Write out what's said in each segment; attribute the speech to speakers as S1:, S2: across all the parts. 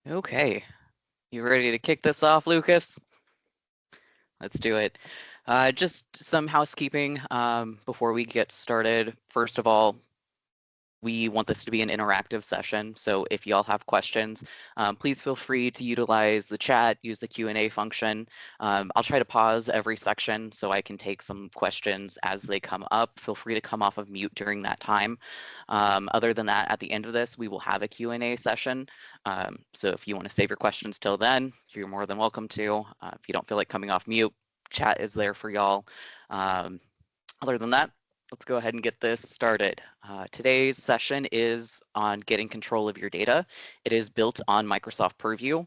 S1: Okay, you ready to kick this off, Lucas? Let's do it. Just some housekeeping before we get started. First of all, we want this to be an interactive session, so if y'all have questions, please feel free to utilize the chat, use the Q&A function. I'll try to pause every section so I can take some questions as they come up. Feel free to come off of mute during that time. Other than that, at the end of this, we will have a Q&A session. So if you want to save your questions till then, you're more than welcome to. If you don't feel like coming off mute, chat is there for y'all. Other than that, let's go ahead and get this started. Today's session is on getting control of your data. It is built on Microsoft Purview.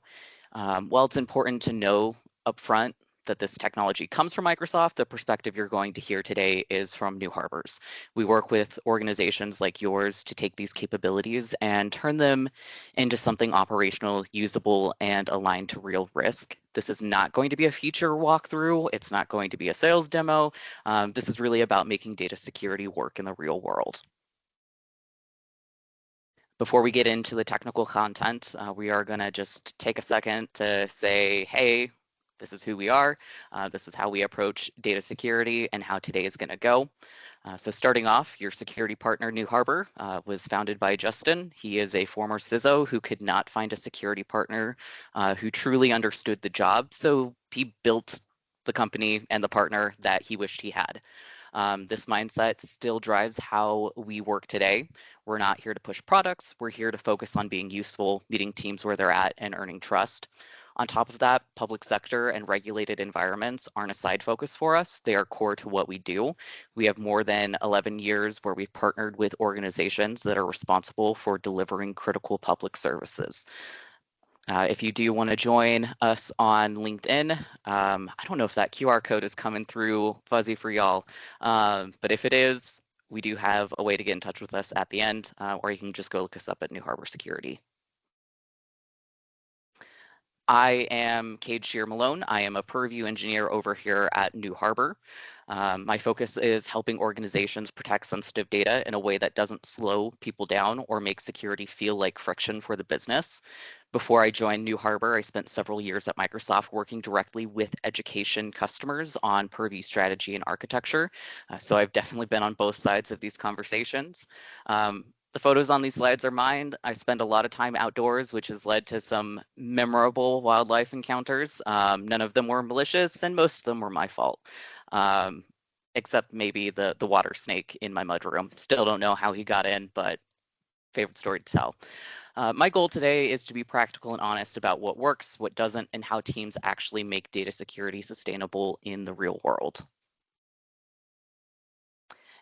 S1: While it's important to know upfront that this technology comes from Microsoft, the perspective you're going to hear today is from New Harbors. We work with organizations like yours to take these capabilities and turn them into something operational, usable, and aligned to real risk. This is not going to be a feature walkthrough. It's not going to be a sales demo. This is really about making data security work in the real world. Before we get into the technical content, we are going to just take a second to say, hey, this is who we are. This is how we approach data security and how today is going to go. So starting off, your security partner, New Harbor, was founded by Justin. He is a former CISO who could not find a security partner who truly understood the job. So he built the company and the partner that he wished he had. This mindset still drives how we work today. We're not here to push products. We're here to focus on being useful, meeting teams where they're at, and earning trust. On top of that, public sector and regulated environments aren't a side focus for us. They are core to what we do. We have more than 11 years where we've partnered with organizations that are responsible for delivering critical public services. If you do want to join us on LinkedIn, I don't know if that QR code is coming through fuzzy for y'all, but if it is, we do have a way to get in touch with us at the end, or you can just go look us up at New Harbor Security. I am Cade Shear Malone. I am a Purview engineer over here at New Harbor. My focus is helping organizations protect sensitive data in a way that doesn't slow people down or make security feel like friction for the business. Before I joined New Harbor, I spent several years at Microsoft working directly with education customers on Purview strategy and architecture. So I've definitely been on both sides of these conversations. The photos on these slides are mine. I spend a lot of time outdoors, which has led to some memorable wildlife encounters. None of them were malicious, and most of them were my fault, except maybe the water snake in my mudroom. Still don't know how he got in, but favorite story to tell. My goal today is to be practical and honest about what works, what doesn't, and how teams actually make data security sustainable in the real world.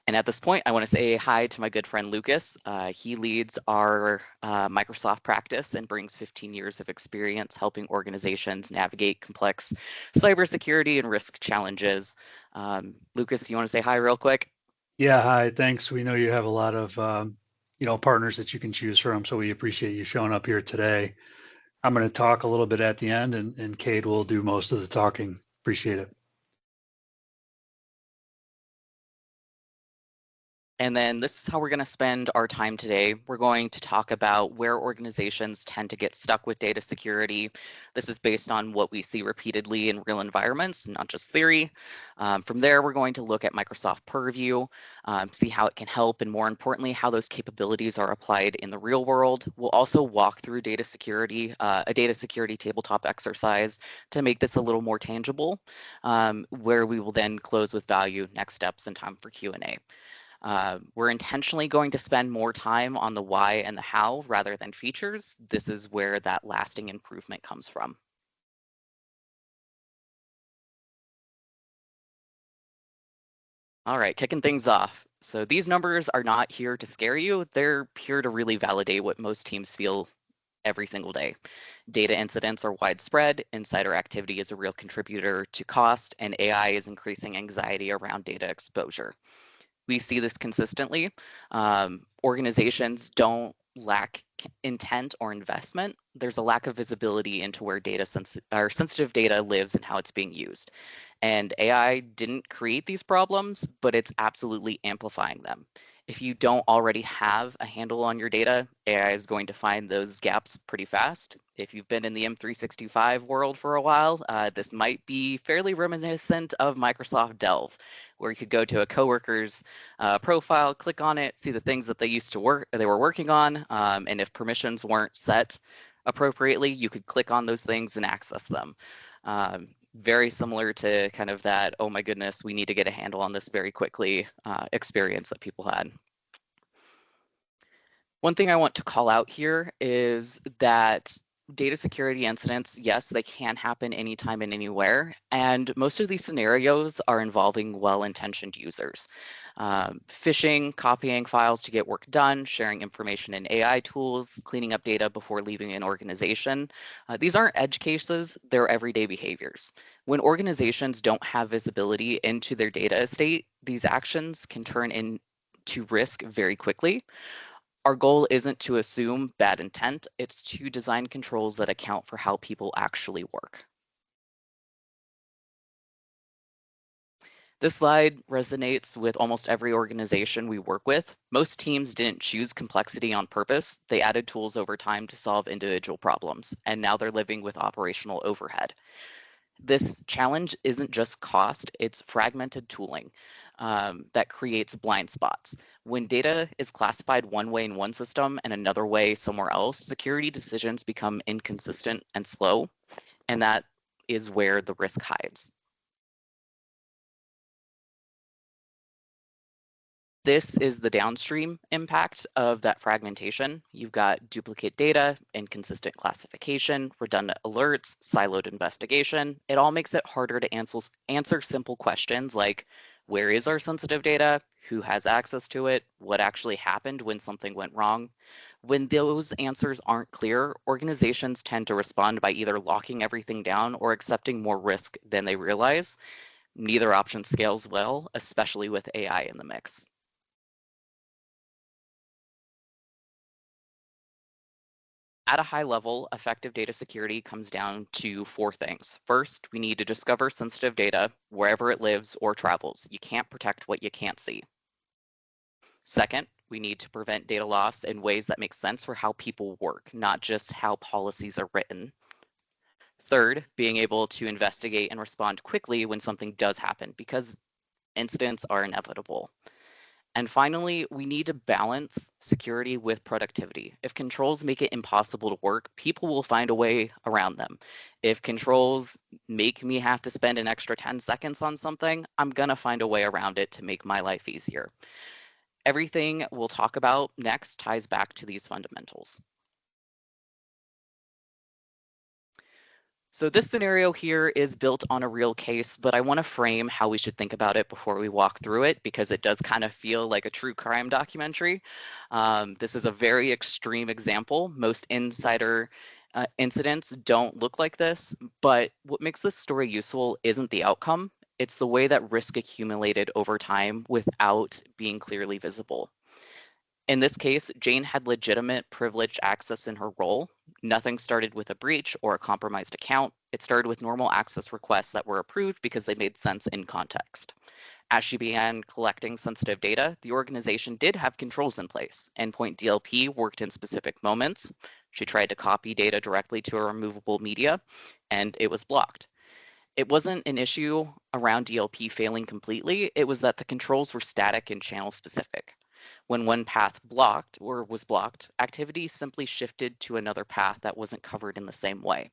S1: And at this point, I want to say hi to my good friend Lucas. He leads our Microsoft practice and brings 15 years of experience helping organizations navigate complex cybersecurity and risk challenges. Lucas, you want to say hi real quick?
S2: Yeah, hi, thanks. We know you have a lot of partners that you can choose from, so we appreciate you showing up here today. I'm going to talk a little bit at the end, and Cade will do most of the talking. Appreciate it.
S1: And then this is how we're going to spend our time today. We're going to talk about where organizations tend to get stuck with data security. This is based on what we see repeatedly in real environments, not just theory. From there, we're going to look at Microsoft Purview, see how it can help, and more importantly, how those capabilities are applied in the real world. We'll also walk through data security, a data security tabletop exercise to make this a little more tangible, where we will then close with value, next steps, and time for Q&A. We're intentionally going to spend more time on the why and the how rather than features. This is where that lasting improvement comes from. All right, kicking things off. So these numbers are not here to scare you. They're here to really validate what most teams feel every single day. Data incidents are widespread, insider activity is a real contributor to cost, and AI is increasing anxiety around data exposure. We see this consistently. Organizations don't lack intent or investment, there's a lack of visibility into where sensitive data lives and how it's being used. And AI didn't create these problems, but it's absolutely amplifying them. If you don't already have a handle on your data, AI is going to find those gaps pretty fast. If you've been in the M365 world for a while, this might be fairly reminiscent of Microsoft Delve, where you could go to a coworker's profile, click on it, see the things that they were working on, and if permissions weren't set appropriately, you could click on those things and access them. Very similar to kind of that, oh my goodness, we need to get a handle on this very quickly experience that people had. One thing I want to call out here is that data security incidents, yes, they can happen anytime and anywhere. And most of these scenarios are involving well-intentioned users. Phishing, copying files to get work done, sharing information in AI tools, cleaning up data before leaving an organization. These aren't edge cases, they're everyday behaviors. When organizations don't have visibility into their data estate, these actions can turn into risk very quickly. Our goal isn't to assume bad intent, it's to design controls that account for how people actually work. This slide resonates with almost every organization we work with. Most teams didn't choose complexity on purpose. They added tools over time to solve individual problems, and now they're living with operational overhead. This challenge isn't just cost, it's fragmented tooling that creates blind spots. When data is classified one way in one system and another way somewhere else, security decisions become inconsistent and slow, and that is where the risk hides. This is the downstream impact of that fragmentation. You've got duplicate data, inconsistent classification, redundant alerts, siloed investigation. It all makes it harder to answer simple questions like, where is our sensitive data? Who has access to it? What actually happened when something went wrong? When those answers aren't clear, organizations tend to respond by either locking everything down or accepting more risk than they realize. Neither option scales well, especially with AI in the mix. At a high level, effective data security comes down to four things. First, we need to discover sensitive data wherever it lives or travels. You can't protect what you can't see. Second, we need to prevent data loss in ways that make sense for how people work, not just how policies are written. Third, being able to investigate and respond quickly when something does happen, because incidents are inevitable. And finally, we need to balance security with productivity. If controls make it impossible to work, people will find a way around them. If controls make me have to spend an extra 10 seconds on something, I'm going to find a way around it to make my life easier. Everything we'll talk about next ties back to these fundamentals. So this scenario here is built on a real case, but I want to frame how we should think about it before we walk through it, because it does kind of feel like a true crime documentary. This is a very extreme example. Most insider incidents don't look like this, but what makes this story useful isn't the outcome. It's the way that risk accumulated over time without being clearly visible. In this case, Jane had legitimate privileged access in her role. Nothing started with a breach or a compromised account. It started with normal access requests that were approved because they made sense in context. As she began collecting sensitive data, the organization did have controls in place. Endpoint DLP worked in specific moments. She tried to copy data directly to a removable media, and it was blocked. It wasn't an issue around DLP failing completely. It was that the controls were static and channel specific. When one path was blocked, activity simply shifted to another path that wasn't covered in the same way.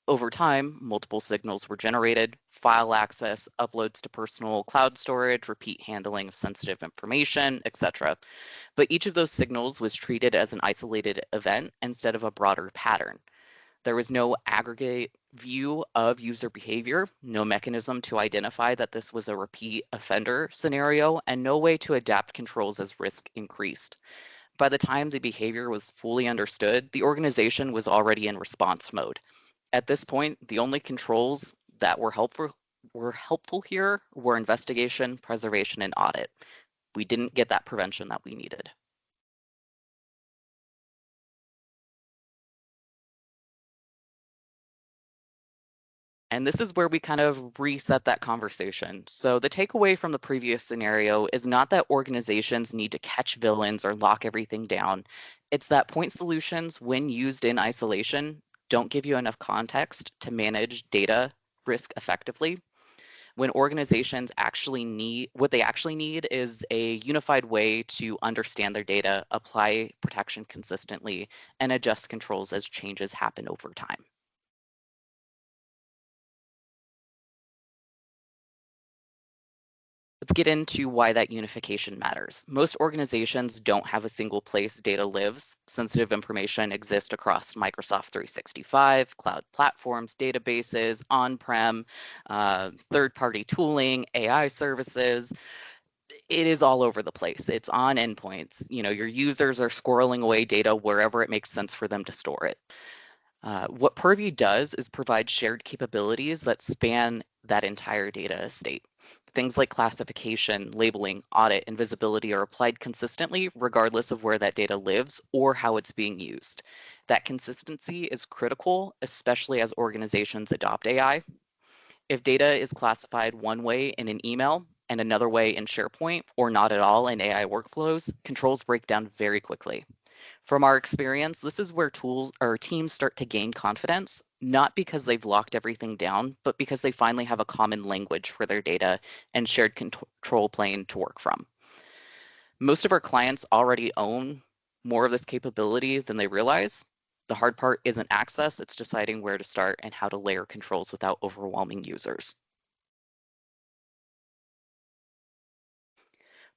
S1: Over time, multiple signals were generated: file access, uploads to personal cloud storage, repeat handling of sensitive information, etc. But each of those signals was treated as an isolated event instead of a broader pattern. There was no aggregate view of user behavior, no mechanism to identify that this was a repeat offender scenario, and no way to adapt controls as risk increased. By the time the behavior was fully understood, the organization was already in response mode. At this point, the only controls that were helpful here were investigation, preservation, and audit. We didn't get that prevention that we needed. And this is where we kind of reset that conversation. So the takeaway from the previous scenario is not that organizations need to catch villains or lock everything down. It's that point solutions, when used in isolation, don't give you enough context to manage data risk effectively. When organizations actually need, what they actually need is a unified way to understand their data, apply protection consistently, and adjust controls as changes happen over time. Let's get into why that unification matters. Most organizations don't have a single place data lives. Sensitive information exists across Microsoft 365, cloud platforms, databases, on-prem, third-party tooling, AI services. It is all over the place. It's on endpoints. You know, your users are squirreling away data wherever it makes sense for them to store it. What Purview does is provide shared capabilities that span that entire data estate. Things like classification, labeling, audit, and visibility are applied consistently regardless of where that data lives or how it's being used. That consistency is critical, especially as organizations adopt AI. If data is classified one way in an email and another way in SharePoint, or not at all in AI workflows, controls break down very quickly. From our experience, this is where tools or teams start to gain confidence, not because they've locked everything down, but because they finally have a common language for their data and shared control plane to work from. Most of our clients already own more of this capability than they realize. The hard part isn't access, it's deciding where to start and how to layer controls without overwhelming users.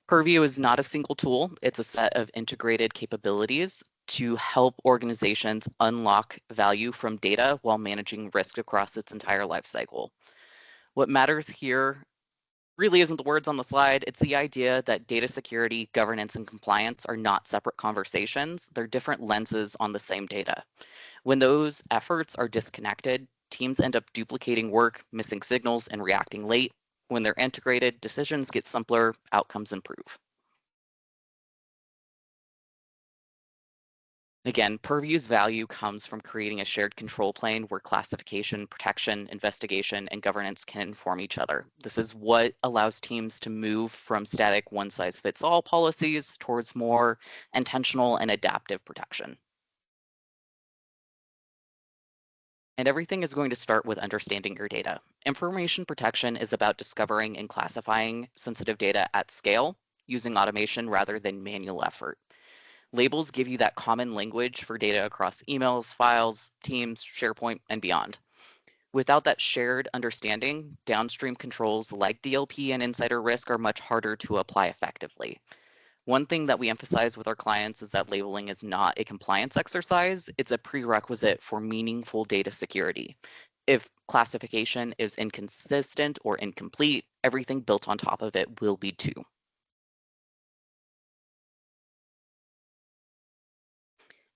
S1: Purview is not a single tool, it's a set of integrated capabilities to help organizations unlock value from data while managing risk across its entire lifecycle. What matters here really isn't the words on the slide, it's the idea that data security, governance, and compliance are not separate conversations, they're different lenses on the same data. When those efforts are disconnected, teams end up duplicating work, missing signals, and reacting late. When they're integrated, decisions get simpler, outcomes improve. Again, Purview's value comes from creating a shared control plane where classification, protection, investigation, and governance can inform each other. This is what allows teams to move from static one-size-fits-all policies towards more intentional and adaptive protection. And everything is going to start with understanding your data. Information protection is about discovering and classifying sensitive data at scale, using automation rather than manual effort. Labels give you that common language for data across emails, files, Teams, SharePoint, and beyond. Without that shared understanding, downstream controls like DLP and insider risk are much harder to apply effectively. One thing that we emphasize with our clients is that labeling is not a compliance exercise, it's a prerequisite for meaningful data security. If classification is inconsistent or incomplete, everything built on top of it will be too.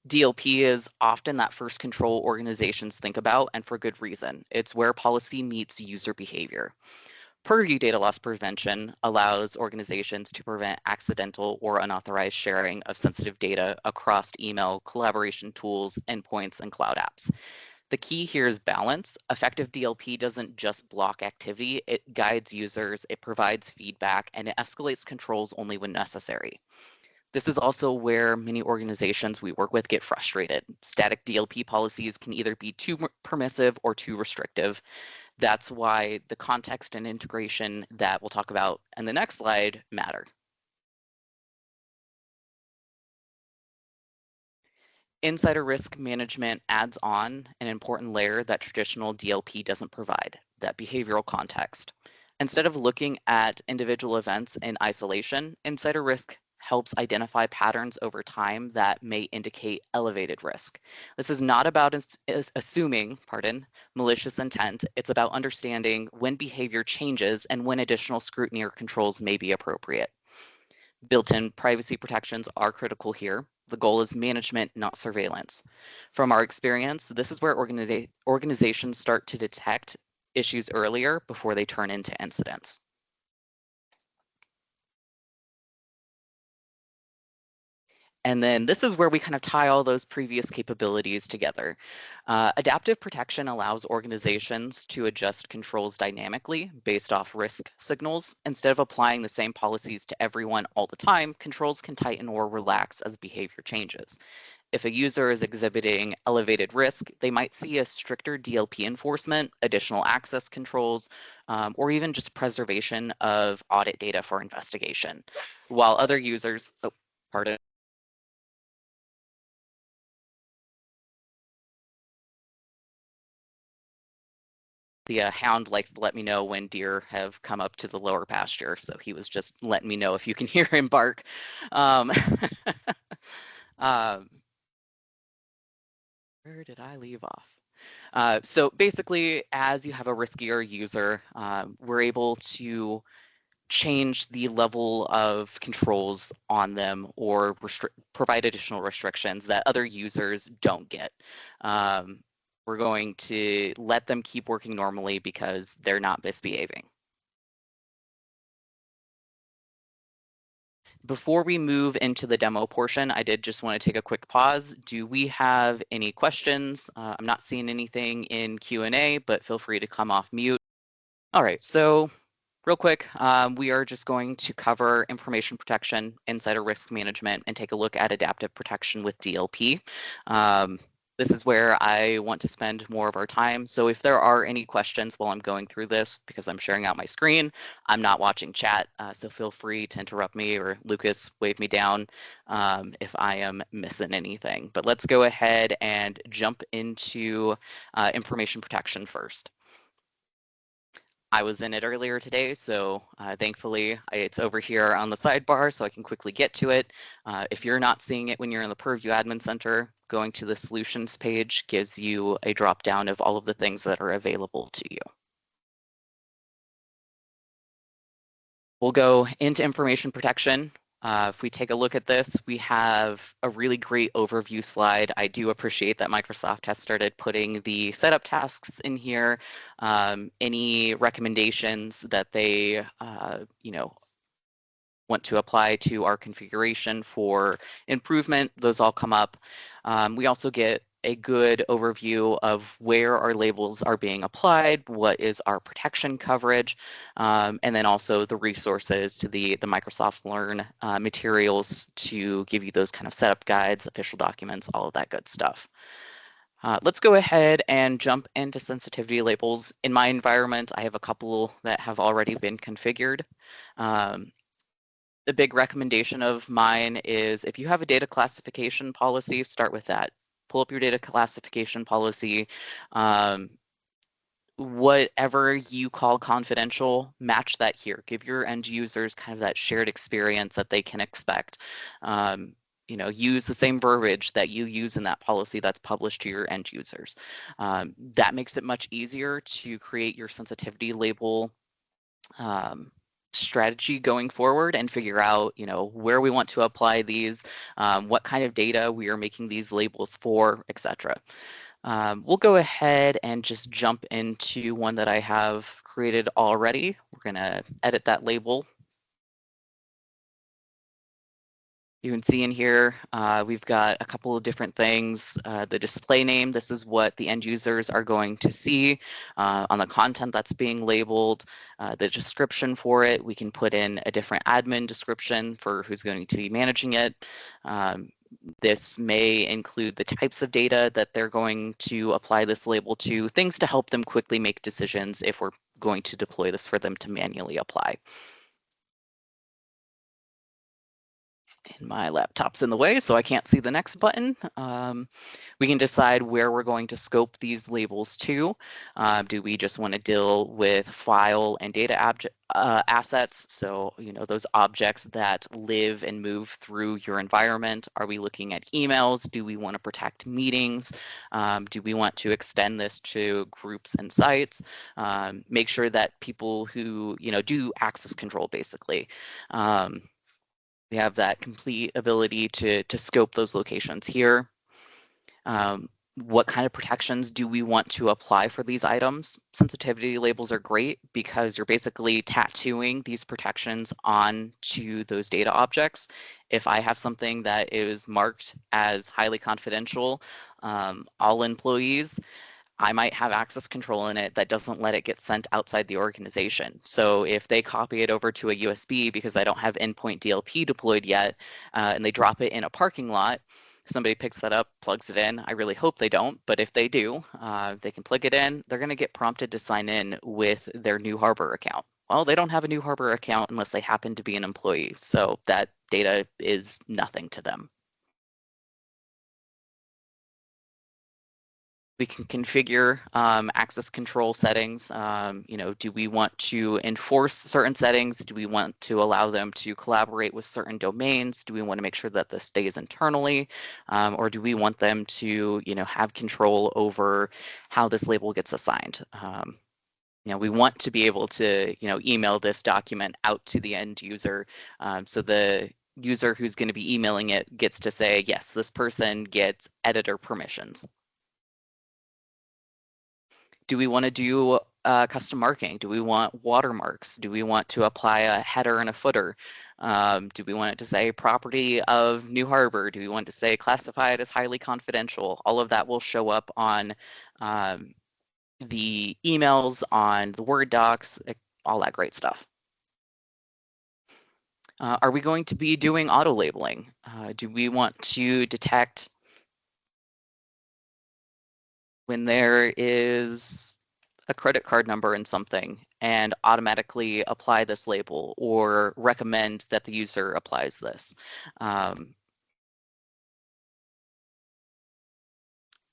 S1: DLP is often that first control organizations think about, and for good reason. It's where policy meets user behavior. Purview data loss prevention allows organizations to prevent accidental or unauthorized sharing of sensitive data across email, collaboration tools, endpoints, and cloud apps. The key here is balance. Effective DLP doesn't just block activity, it guides users, it provides feedback, and it escalates controls only when necessary. This is also where many organizations we work with get frustrated. Static DLP policies can either be too permissive or too restrictive. That's why the context and integration that we'll talk about in the next slide matter. Insider risk management adds on an important layer that traditional DLP doesn't provide, that behavioral context. Instead of looking at individual events in isolation, insider risk helps identify patterns over time that may indicate elevated risk. This is not about assuming, malicious intent. It's about understanding when behavior changes and when additional scrutiny or controls may be appropriate. Built-in privacy protections are critical here. The goal is management, not surveillance. From our experience, this is where organizations start to detect issues earlier before they turn into incidents. And then this is where we kind of tie all those previous capabilities together. Adaptive protection allows organizations to adjust controls dynamically based off risk signals. Instead of applying the same policies to everyone all the time, controls can tighten or relax as behavior changes. If a user is exhibiting elevated risk, they might see a stricter DLP enforcement, additional access controls, or even just preservation of audit data for investigation. While other users, oh, pardon. The hound likes to let me know when deer have come up to the lower pasture. So he was just letting me know if you can hear him bark. Um, where did I leave off? So basically, as you have a riskier user, we're able to change the level of controls on them or provide additional restrictions that other users don't get. We're going to let them keep working normally because they're not misbehaving. Before we move into the demo portion, I did just want to take a quick pause. Do we have any questions? I'm not seeing anything in Q&A, but feel free to come off mute. All right, so real quick, we are just going to cover information protection, insider risk management, and take a look at adaptive protection with DLP. This is where I want to spend more of our time. So if there are any questions while I'm going through this, because I'm sharing out my screen, I'm not watching chat, so feel free to interrupt me or Lucas, wave me down if I am missing anything. But let's go ahead and jump into information protection first. I was in it earlier today, so thankfully it's over here on the sidebar so I can quickly get to it. If you're not seeing it when you're in the Purview Admin Center, going to the Solutions page gives you a drop down of all of the things that are available to you. We'll go into information protection. If we take a look at this, we have a really great overview slide. I do appreciate that Microsoft has started putting the setup tasks in here, any recommendations that they, want to apply to our configuration for improvement, those all come up. We also get a good overview of where our labels are being applied, what is our protection coverage, and then also the resources to the Microsoft Learn materials to give you those kind of setup guides, official documents, all of that good stuff. Let's go ahead and jump into sensitivity labels. In my environment, I have a couple that have already been configured. The big recommendation of mine is if you have a data classification policy, start with that. Pull up your data classification policy. Whatever you call confidential, match that here. Give your end users kind of that shared experience that they can expect. Use the same verbiage that you use in that policy that's published to your end users. That makes it much easier to create your sensitivity label strategy going forward and figure out, where we want to apply these, what kind of data we are making these labels for, etc. We'll go ahead and just jump into one that I have created already. We're going to edit that label. You can see in here, we've got a couple of different things. The display name, this is what the end users are going to see on the content that's being labeled. The description for it, we can put in a different admin description for who's going to be managing it. This may include the types of data that they're going to apply this label to, things to help them quickly make decisions if we're going to deploy this for them to manually apply. And my laptop's in the way, so I can't see the next button. We can decide where we're going to scope these labels to. Do we just want to deal with file and data assets? So, those objects that live and move through your environment. Are we looking at emails? Do we want to protect meetings? Do we want to extend this to groups and sites? Make sure that people who, do access control, basically. We have that complete ability to scope those locations here. what kind of protections do we want to apply for these items? Sensitivity labels are great because you're basically tattooing these protections onto those data objects. If I have something that is marked as highly confidential, all employees, I might have access control in it that doesn't let it get sent outside the organization. So if they copy it over to a USB because I don't have endpoint DLP deployed yet, and they drop it in a parking lot, somebody picks that up, plugs it in. I really hope they don't, but if they do, they can plug it in. They're going to get prompted to sign in with their New Harbor account. Well, they don't have a New Harbor account unless they happen to be an employee. So that data is nothing to them. We can configure access control settings. Do we want to enforce certain settings? Do we want to allow them to collaborate with certain domains? Do we want to make sure that this stays internally? Or do we want them to, have control over how this label gets assigned? We want to be able to, email this document out to the end user. So the user who's going to be emailing it gets to say, yes, this person gets editor permissions. Do we want to do custom marking? Do we want watermarks? Do we want to apply a header and a footer? Do we want it to say property of New Harbor? Do we want to say classified as highly confidential? All of that will show up on the emails, on the Word docs, all that great stuff. Are we going to be doing auto labeling? Do we want to detect when there is a credit card number in something and automatically apply this label or recommend that the user applies this?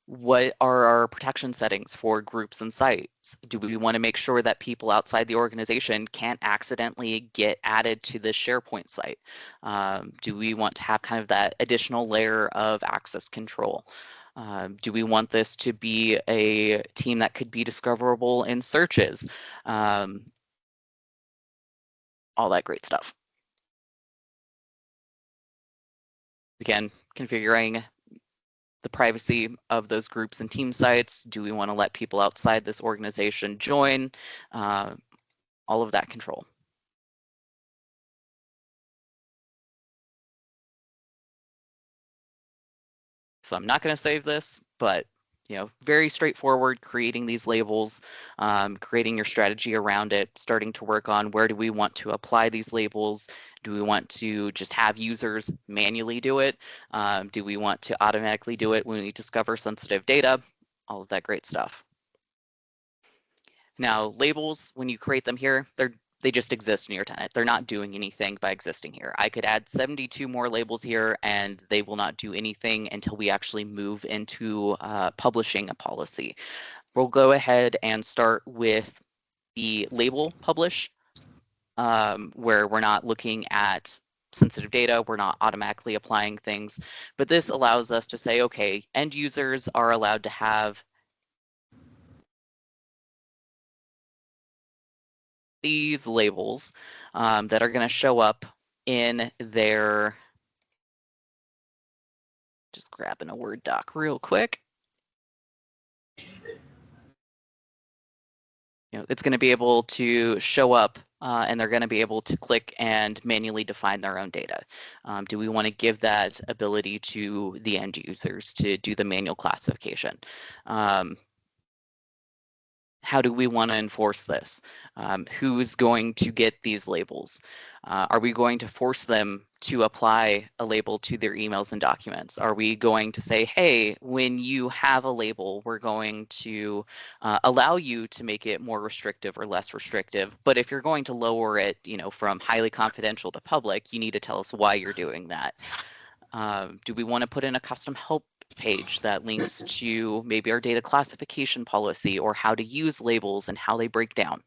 S1: What are our protection settings for groups and sites? Do we want to make sure that people outside the organization can't accidentally get added to this SharePoint site? Do we want to have kind of that additional layer of access control? Do we want this to be a team that could be discoverable in searches? All that great stuff. Again, configuring the privacy of those groups and team sites. Do we want to let people outside this organization join? All of that control. So I'm not going to save this, but very straightforward, creating these labels, creating your strategy around it, starting to work on where do we want to apply these labels? Do we want to just have users manually do it? Do we want to automatically do it when we discover sensitive data? All of that great stuff. Now, labels, when you create them here, they just exist in your tenant. They're not doing anything by existing here. I could add 72 more labels here and they will not do anything until we actually move into publishing a policy. We'll go ahead and start with the label publish, where we're not looking at sensitive data, we're not automatically applying things, but this allows us to say, okay, end users are allowed to have these labels that are going to show up in their, just grabbing a Word doc real quick. It's going to be able to show up and they're going to be able to click and manually define their own data. Do we want to give that ability to the end users to do the manual classification? How do we want to enforce this? Who's going to get these labels? Are we going to force them to apply a label to their emails and documents? Are we going to say, hey, when you have a label, we're going to allow you to make it more restrictive or less restrictive. But if you're going to lower it, from highly confidential to public, you need to tell us why you're doing that. Do we want to put in a custom help page that links to maybe our data classification policy or how to use labels and how they break down?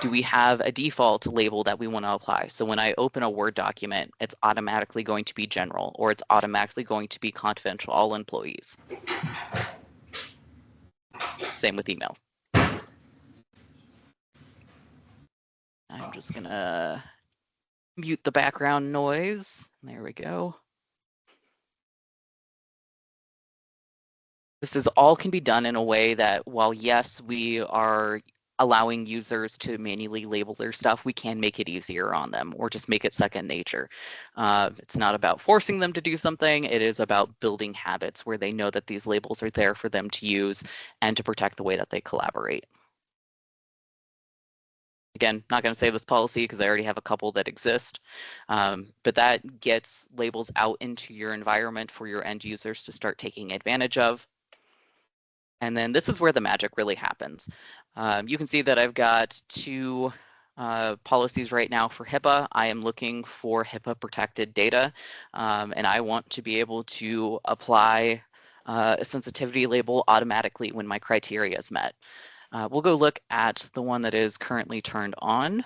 S1: Do we have a default label that we want to apply? So when I open a Word document, it's automatically going to be general or it's automatically going to be confidential, all employees. Same with email. I'm just going to mute the background noise. There we go. This is all can be done in a way that while yes, we are allowing users to manually label their stuff, we can make it easier on them or just make it second nature. It's not about forcing them to do something. It is about building habits where they know that these labels are there for them to use and to protect the way that they collaborate. Again, not going to say this policy because I already have a couple that exist, but that gets labels out into your environment for your end users to start taking advantage of. And then this is where the magic really happens. You can see that I've got two policies right now for HIPAA. I am looking for HIPAA protected data, and I want to be able to apply a sensitivity label automatically when my criteria is met. We'll go look at the one that is currently turned on.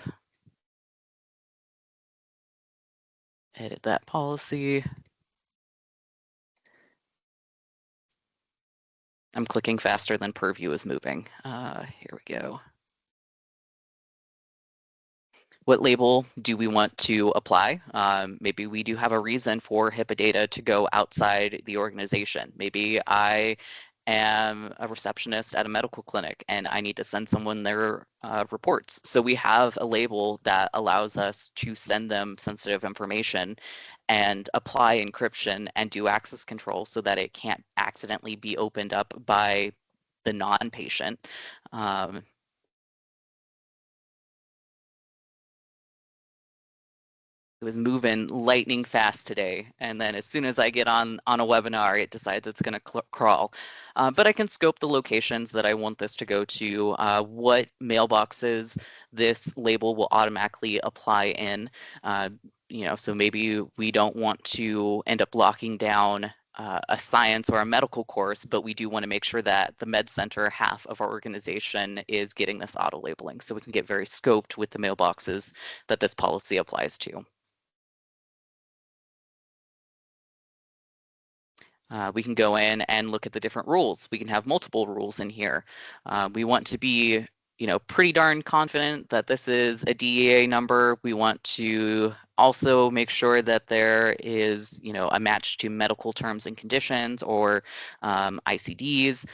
S1: Edit that policy. I'm clicking faster than Purview is moving. Here we go. What label do we want to apply? Maybe we do have a reason for HIPAA data to go outside the organization. Maybe I am a receptionist at a medical clinic and I need to send someone their reports. So we have a label that allows us to send them sensitive information and apply encryption and do access control so that it can't accidentally be opened up by the non-patient. It was moving lightning fast today. And then as soon as I get on a webinar, it decides it's going to crawl. But I can scope the locations that I want this to go to, what mailboxes this label will automatically apply in. So maybe we don't want to end up locking down a science or a medical course, but we do want to make sure that the med center half of our organization is getting this auto labeling. So we can get very scoped with the mailboxes that this policy applies to. We can go in and look at the different rules. We can have multiple rules in here. We want to be, pretty darn confident that this is a DEA number. We want to also make sure that there is, a match to medical terms and conditions or ICDs.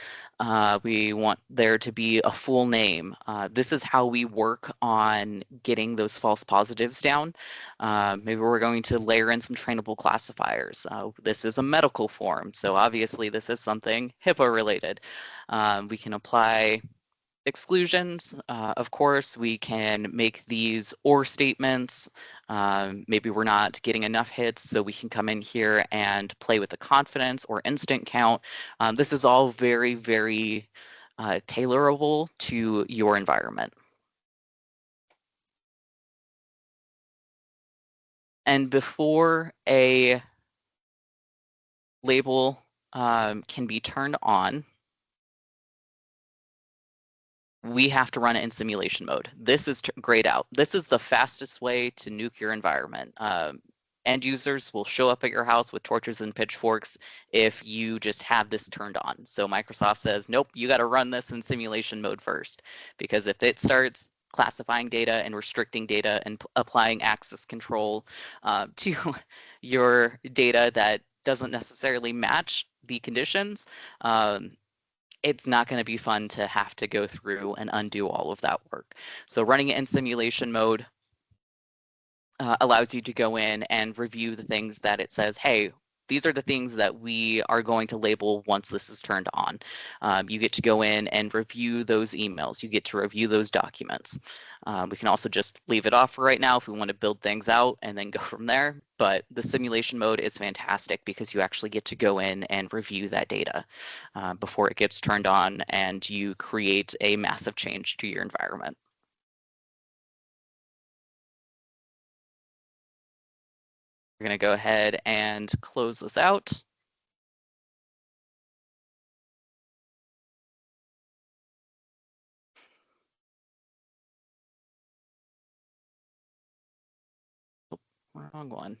S1: We want there to be a full name. This is how we work on getting those false positives down. Maybe we're going to layer in some trainable classifiers. This is a medical form, so obviously this is something HIPAA related. We can apply exclusions. Of course, we can make these or statements. Maybe we're not getting enough hits, so we can come in here and play with the confidence or instant count. This is all very, very tailorable to your environment. And before a label can be turned on, we have to run it in simulation mode. This is grayed out. This is the fastest way to nuke your environment. End users will show up at your house with torches and pitchforks if you just have this turned on. So Microsoft says, nope, you got to run this in simulation mode first, because if it starts classifying data and restricting data and applying access control to your data that doesn't necessarily match the conditions, it's not going to be fun to have to go through and undo all of that work. So running it in simulation mode allows you to go in and review the things that it says, hey, these are the things that we are going to label once this is turned on. You get to go in and review those emails. You get to review those documents. We can also just leave it off for right now if we want to build things out and then go from there. But the simulation mode is fantastic because you actually get to go in and review that data before it gets turned on and you create a massive change to your environment. We're going to go ahead and close this out. Oh, wrong one.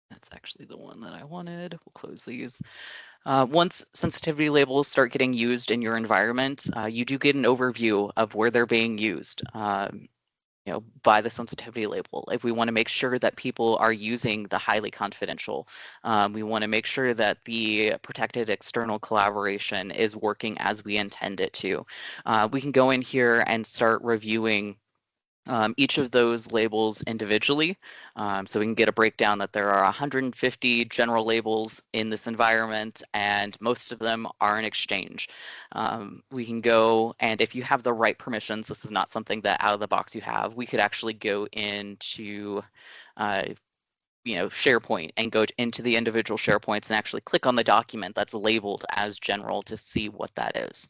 S1: That's actually the one that I wanted. We'll close these. Once sensitivity labels start getting used in your environment, you do get an overview of where they're being used. by the sensitivity label. If we want to make sure that people are using the highly confidential, we want to make sure that the protected external collaboration is working as we intend it to. We can go in here and start reviewing each of those labels individually. So we can get a breakdown that there are 150 general labels in this environment, and most of them are in Exchange. We can go, and if you have the right permissions, this is not something that out of the box you have, we could actually go into SharePoint and go into the individual SharePoints and actually click on the document that's labeled as general to see what that is.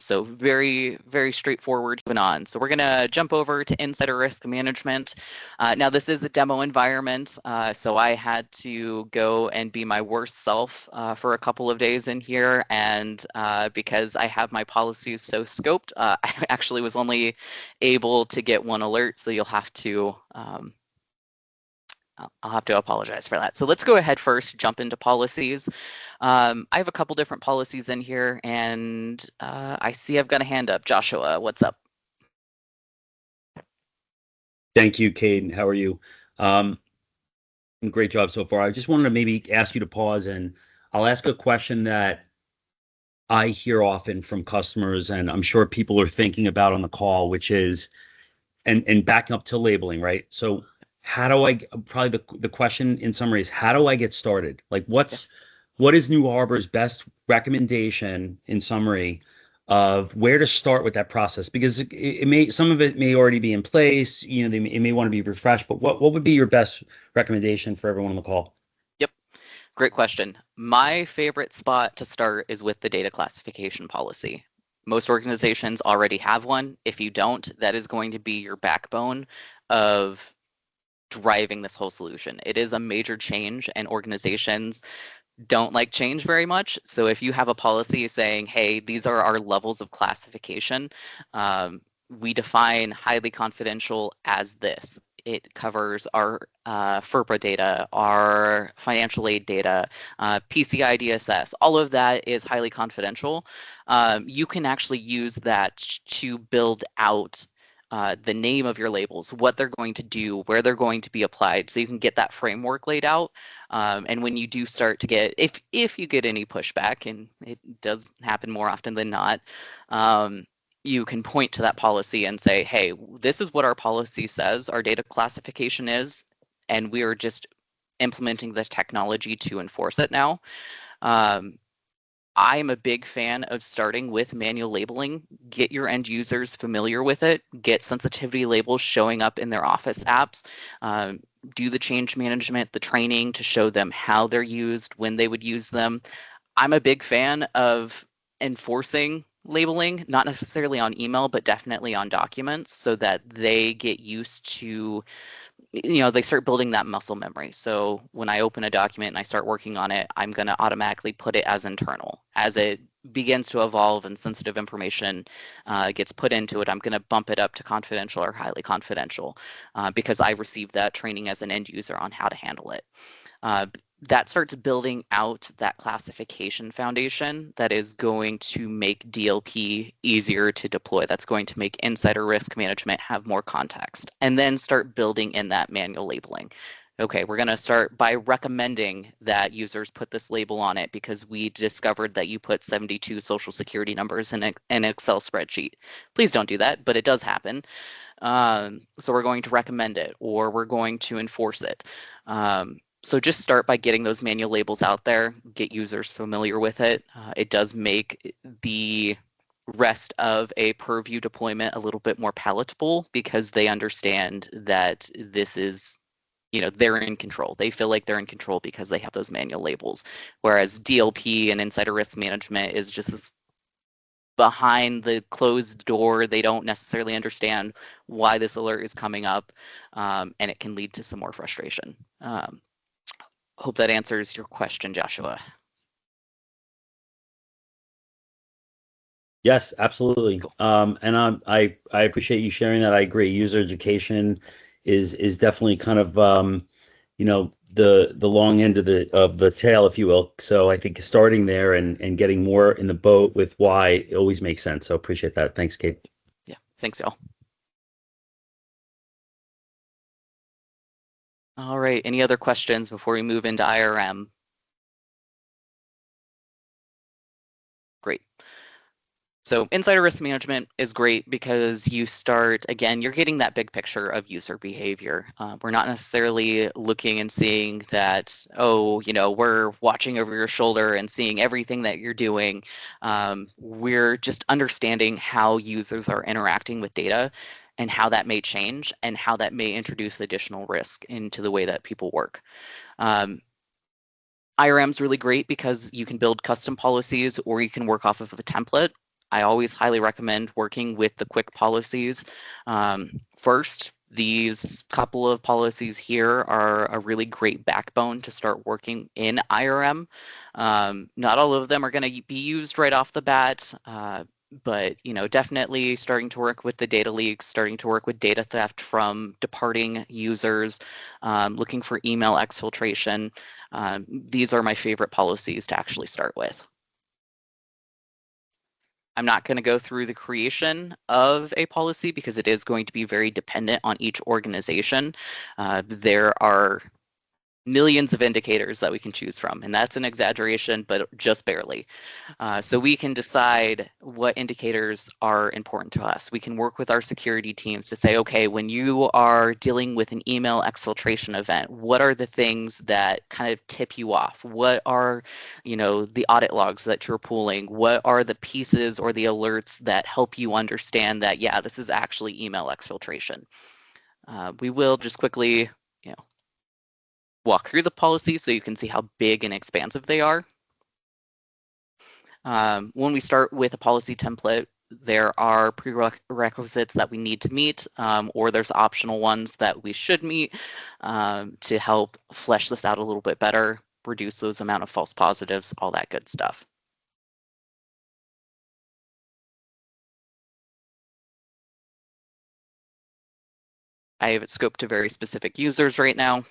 S1: So very, very straightforward. Moving on. So we're going to jump over to insider risk management. Now, this is a demo environment, so I had to go and be my worst self for a couple of days in here. And because I have my policies so scoped, I actually was only able to get one alert. So you'll have to I'll have to apologize for that. So let's go ahead first, jump into policies. I have a couple different policies in here, and I see I've got a hand up. Joshua, what's up?
S3: Thank you, Caden. How are you? Great job so far. I just wanted to maybe ask you to pause, and I'll ask a question that I hear often from customers, and I'm sure people are thinking about on the call, which is, and backing up to labeling, right? So how do I, probably the question in summary is, how do I get started? Like what is New Harbor's best recommendation in summary of where to start with that process? Because it may, some of it may already be in place, it may want to be refreshed, but what would be your best recommendation for everyone on the call?
S1: Yep, great question. My favorite spot to start is with the data classification policy. Most organizations already have one. If you don't, that is going to be your backbone of driving this whole solution. It is a major change, and organizations don't like change very much. So if you have a policy saying, hey, these are our levels of classification, we define highly confidential as this. It covers our FERPA data, our financial aid data, PCI DSS, all of that is highly confidential. You can actually use that to build out the name of your labels, what they're going to do, where they're going to be applied, so you can get that framework laid out. And when you do start to get, if you get any pushback, and it does happen more often than not, you can point to that policy and say, hey, this is what our policy says our data classification is, and we are just implementing the technology to enforce it now. I'm a big fan of starting with manual labeling. Get your end users familiar with it. Get sensitivity labels showing up in their Office apps. Do the change management, the training to show them how they're used, when they would use them. I'm a big fan of enforcing labeling, not necessarily on email, but definitely on documents, so that they get used to, they start building that muscle memory. So when I open a document and I start working on it, I'm going to automatically put it as internal. As it begins to evolve and sensitive information gets put into it, I'm going to bump it up to confidential or highly confidential because I received that training as an end user on how to handle it. That starts building out that classification foundation that is going to make DLP easier to deploy. That's going to make insider risk management have more context, and then start building in that manual labeling. Okay, we're going to start by recommending that users put this label on it because we discovered that you put 72 social security numbers in an Excel spreadsheet. Please don't do that, but it does happen. So we're going to recommend it, or we're going to enforce it. So just start by getting those manual labels out there, get users familiar with it. It does make the rest of a Purview deployment a little bit more palatable because they understand that this is, they're in control. They feel like they're in control because they have those manual labels. Whereas DLP and insider risk management is just this behind the closed door. They don't necessarily understand why this alert is coming up, and it can lead to some more frustration. Hope that answers your question, Joshua.
S3: Yes, absolutely.
S1: Cool.
S3: And I appreciate you sharing that. I agree. User education is definitely kind of the long end of the tail, if you will. So I think starting there and getting more in the boat with why it always makes sense. So appreciate that. Thanks, Kate.
S1: Yeah, thanks, y'all. All right, any other questions before we move into IRM? Great. So insider risk management is great because you start, again, you're getting that big picture of user behavior. We're not necessarily looking and seeing that, oh, we're watching over your shoulder and seeing everything that you're doing. We're just understanding how users are interacting with data and how that may change and how that may introduce additional risk into the way that people work. IRM is really great because you can build custom policies or you can work off of a template. I always highly recommend working with the quick policies. First, these couple of policies here are a really great backbone to start working in IRM. Not all of them are going to be used right off the bat, but definitely starting to work with the data leaks, starting to work with data theft from departing users, looking for email exfiltration. These are my favorite policies to actually start with. I'm not going to go through the creation of a policy because it is going to be very dependent on each organization. There are millions of indicators that we can choose from, and that's an exaggeration, but just barely. So we can decide what indicators are important to us. We can work with our security teams to say, okay, when you are dealing with an email exfiltration event, what are the things that kind of tip you off? What are, the audit logs that you're pulling? What are the pieces or the alerts that help you understand that, yeah, this is actually email exfiltration? We will just quickly, walk through the policy so you can see how big and expansive they are. When we start with a policy template, there are prerequisites that we need to meet, or there's optional ones that we should meet to help flesh this out a little bit better, reduce those amount of false positives, all that good stuff. I have it scoped to very specific users right now.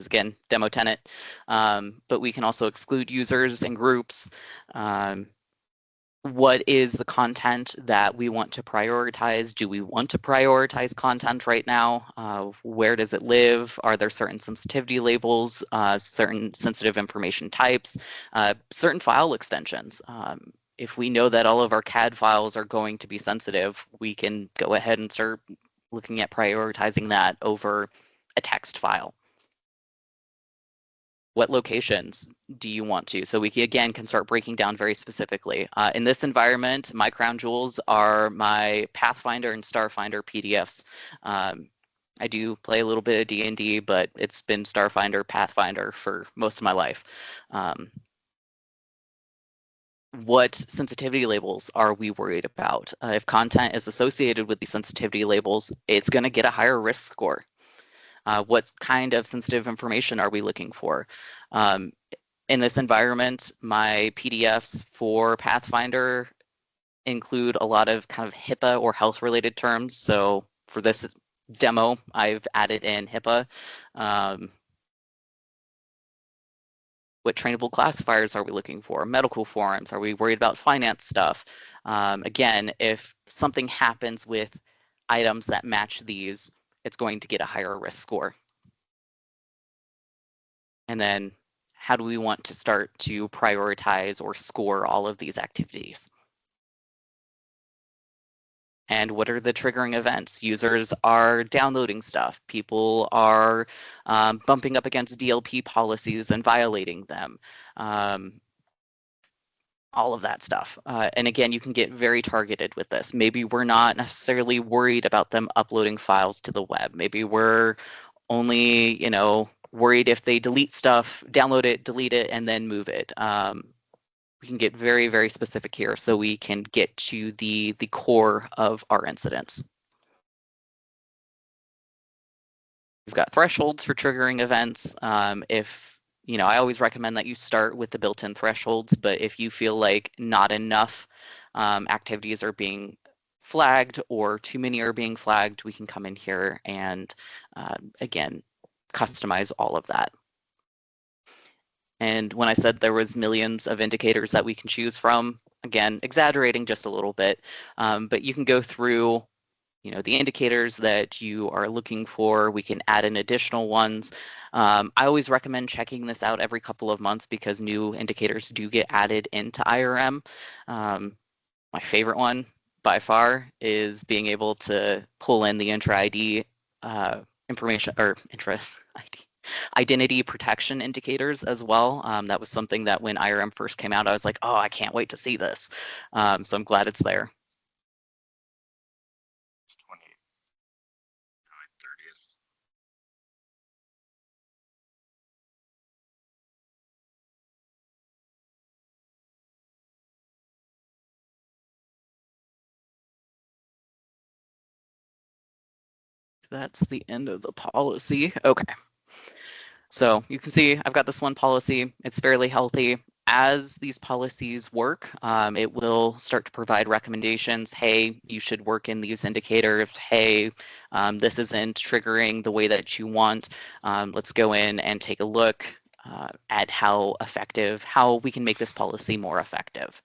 S1: Again, demo tenant, but we can also exclude users and groups. What is the content that we want to prioritize? Do we want to prioritize content right now? Where does it live? Are there certain sensitivity labels, certain sensitive information types, certain file extensions? If we know that all of our CAD files are going to be sensitive, we can go ahead and start looking at prioritizing that over a text file. What locations do you want to? So we again can start breaking down very specifically. In this environment, my crown jewels are my Pathfinder and Starfinder PDFs. I do play a little bit of D&D, but it's been Starfinder, Pathfinder for most of my life. What sensitivity labels are we worried about? If content is associated with these sensitivity labels, it's going to get a higher risk score. What kind of sensitive information are we looking for? In this environment, my PDFs for Pathfinder include a lot of kind of HIPAA or health-related terms. So for this demo, I've added in HIPAA. What trainable classifiers are we looking for? Medical forms? Are we worried about finance stuff? Again, if something happens with items that match these, it's going to get a higher risk score. And then how do we want to start to prioritize or score all of these activities? And what are the triggering events? Users are downloading stuff. People are bumping up against DLP policies and violating them. All of that stuff. And again, you can get very targeted with this. Maybe we're not necessarily worried about them uploading files to the web. Maybe we're only, worried if they delete stuff, download it, delete it, and then move it. We can get very, very specific here so we can get to the core of our incidents. We've got thresholds for triggering events. I always recommend that you start with the built-in thresholds, but if you feel like not enough activities are being flagged or too many are being flagged, we can come in here and, again, customize all of that. And when I said there was millions of indicators that we can choose from, again, exaggerating just a little bit, but you can go through the indicators that you are looking for. We can add in additional ones. I always recommend checking this out every couple of months because new indicators do get added into IRM. My favorite one by far is being able to pull in the intra ID information, or intra ID identity protection indicators as well. That was something that when IRM first came out, I was like, oh, I can't wait to see this. So I'm glad it's there. That's the end of the policy. Okay. So you can see I've got this one policy. It's fairly healthy. As these policies work, it will start to provide recommendations. Hey, you should work in these indicators. Hey, this isn't triggering the way that you want. Let's go in and take a look at how we can make this policy more effective.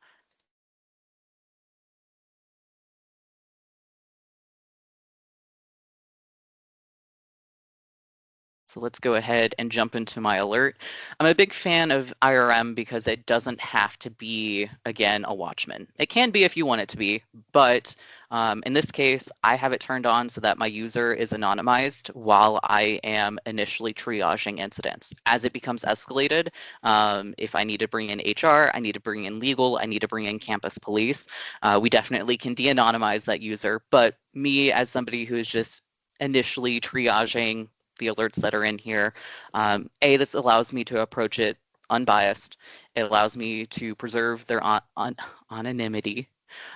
S1: So let's go ahead and jump into my alert. I'm a big fan of IRM because it doesn't have to be, again, a watchman. It can be if you want it to be, but in this case, I have it turned on so that my user is anonymized while I am initially triaging incidents. As it becomes escalated, if I need to bring in HR, I need to bring in legal, I need to bring in campus police, we definitely can de-anonymize that user. But me as somebody who is just initially triaging the alerts that are in here. This allows me to approach it unbiased. It allows me to preserve their anonymity.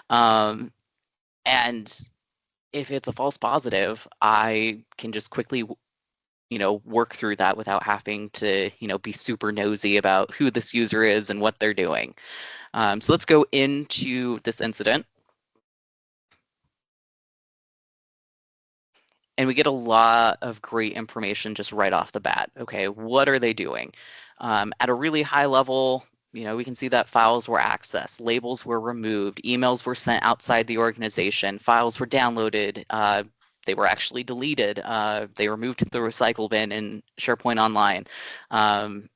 S1: And if it's a false positive, I can just quickly work through that without having to be super nosy about who this user is and what they're doing. So let's go into this incident. And we get a lot of great information just right off the bat. Okay, what are they doing? At a really high level, we can see that files were accessed, labels were removed, emails were sent outside the organization, files were downloaded, they were actually deleted, they were moved to the recycle bin in SharePoint Online,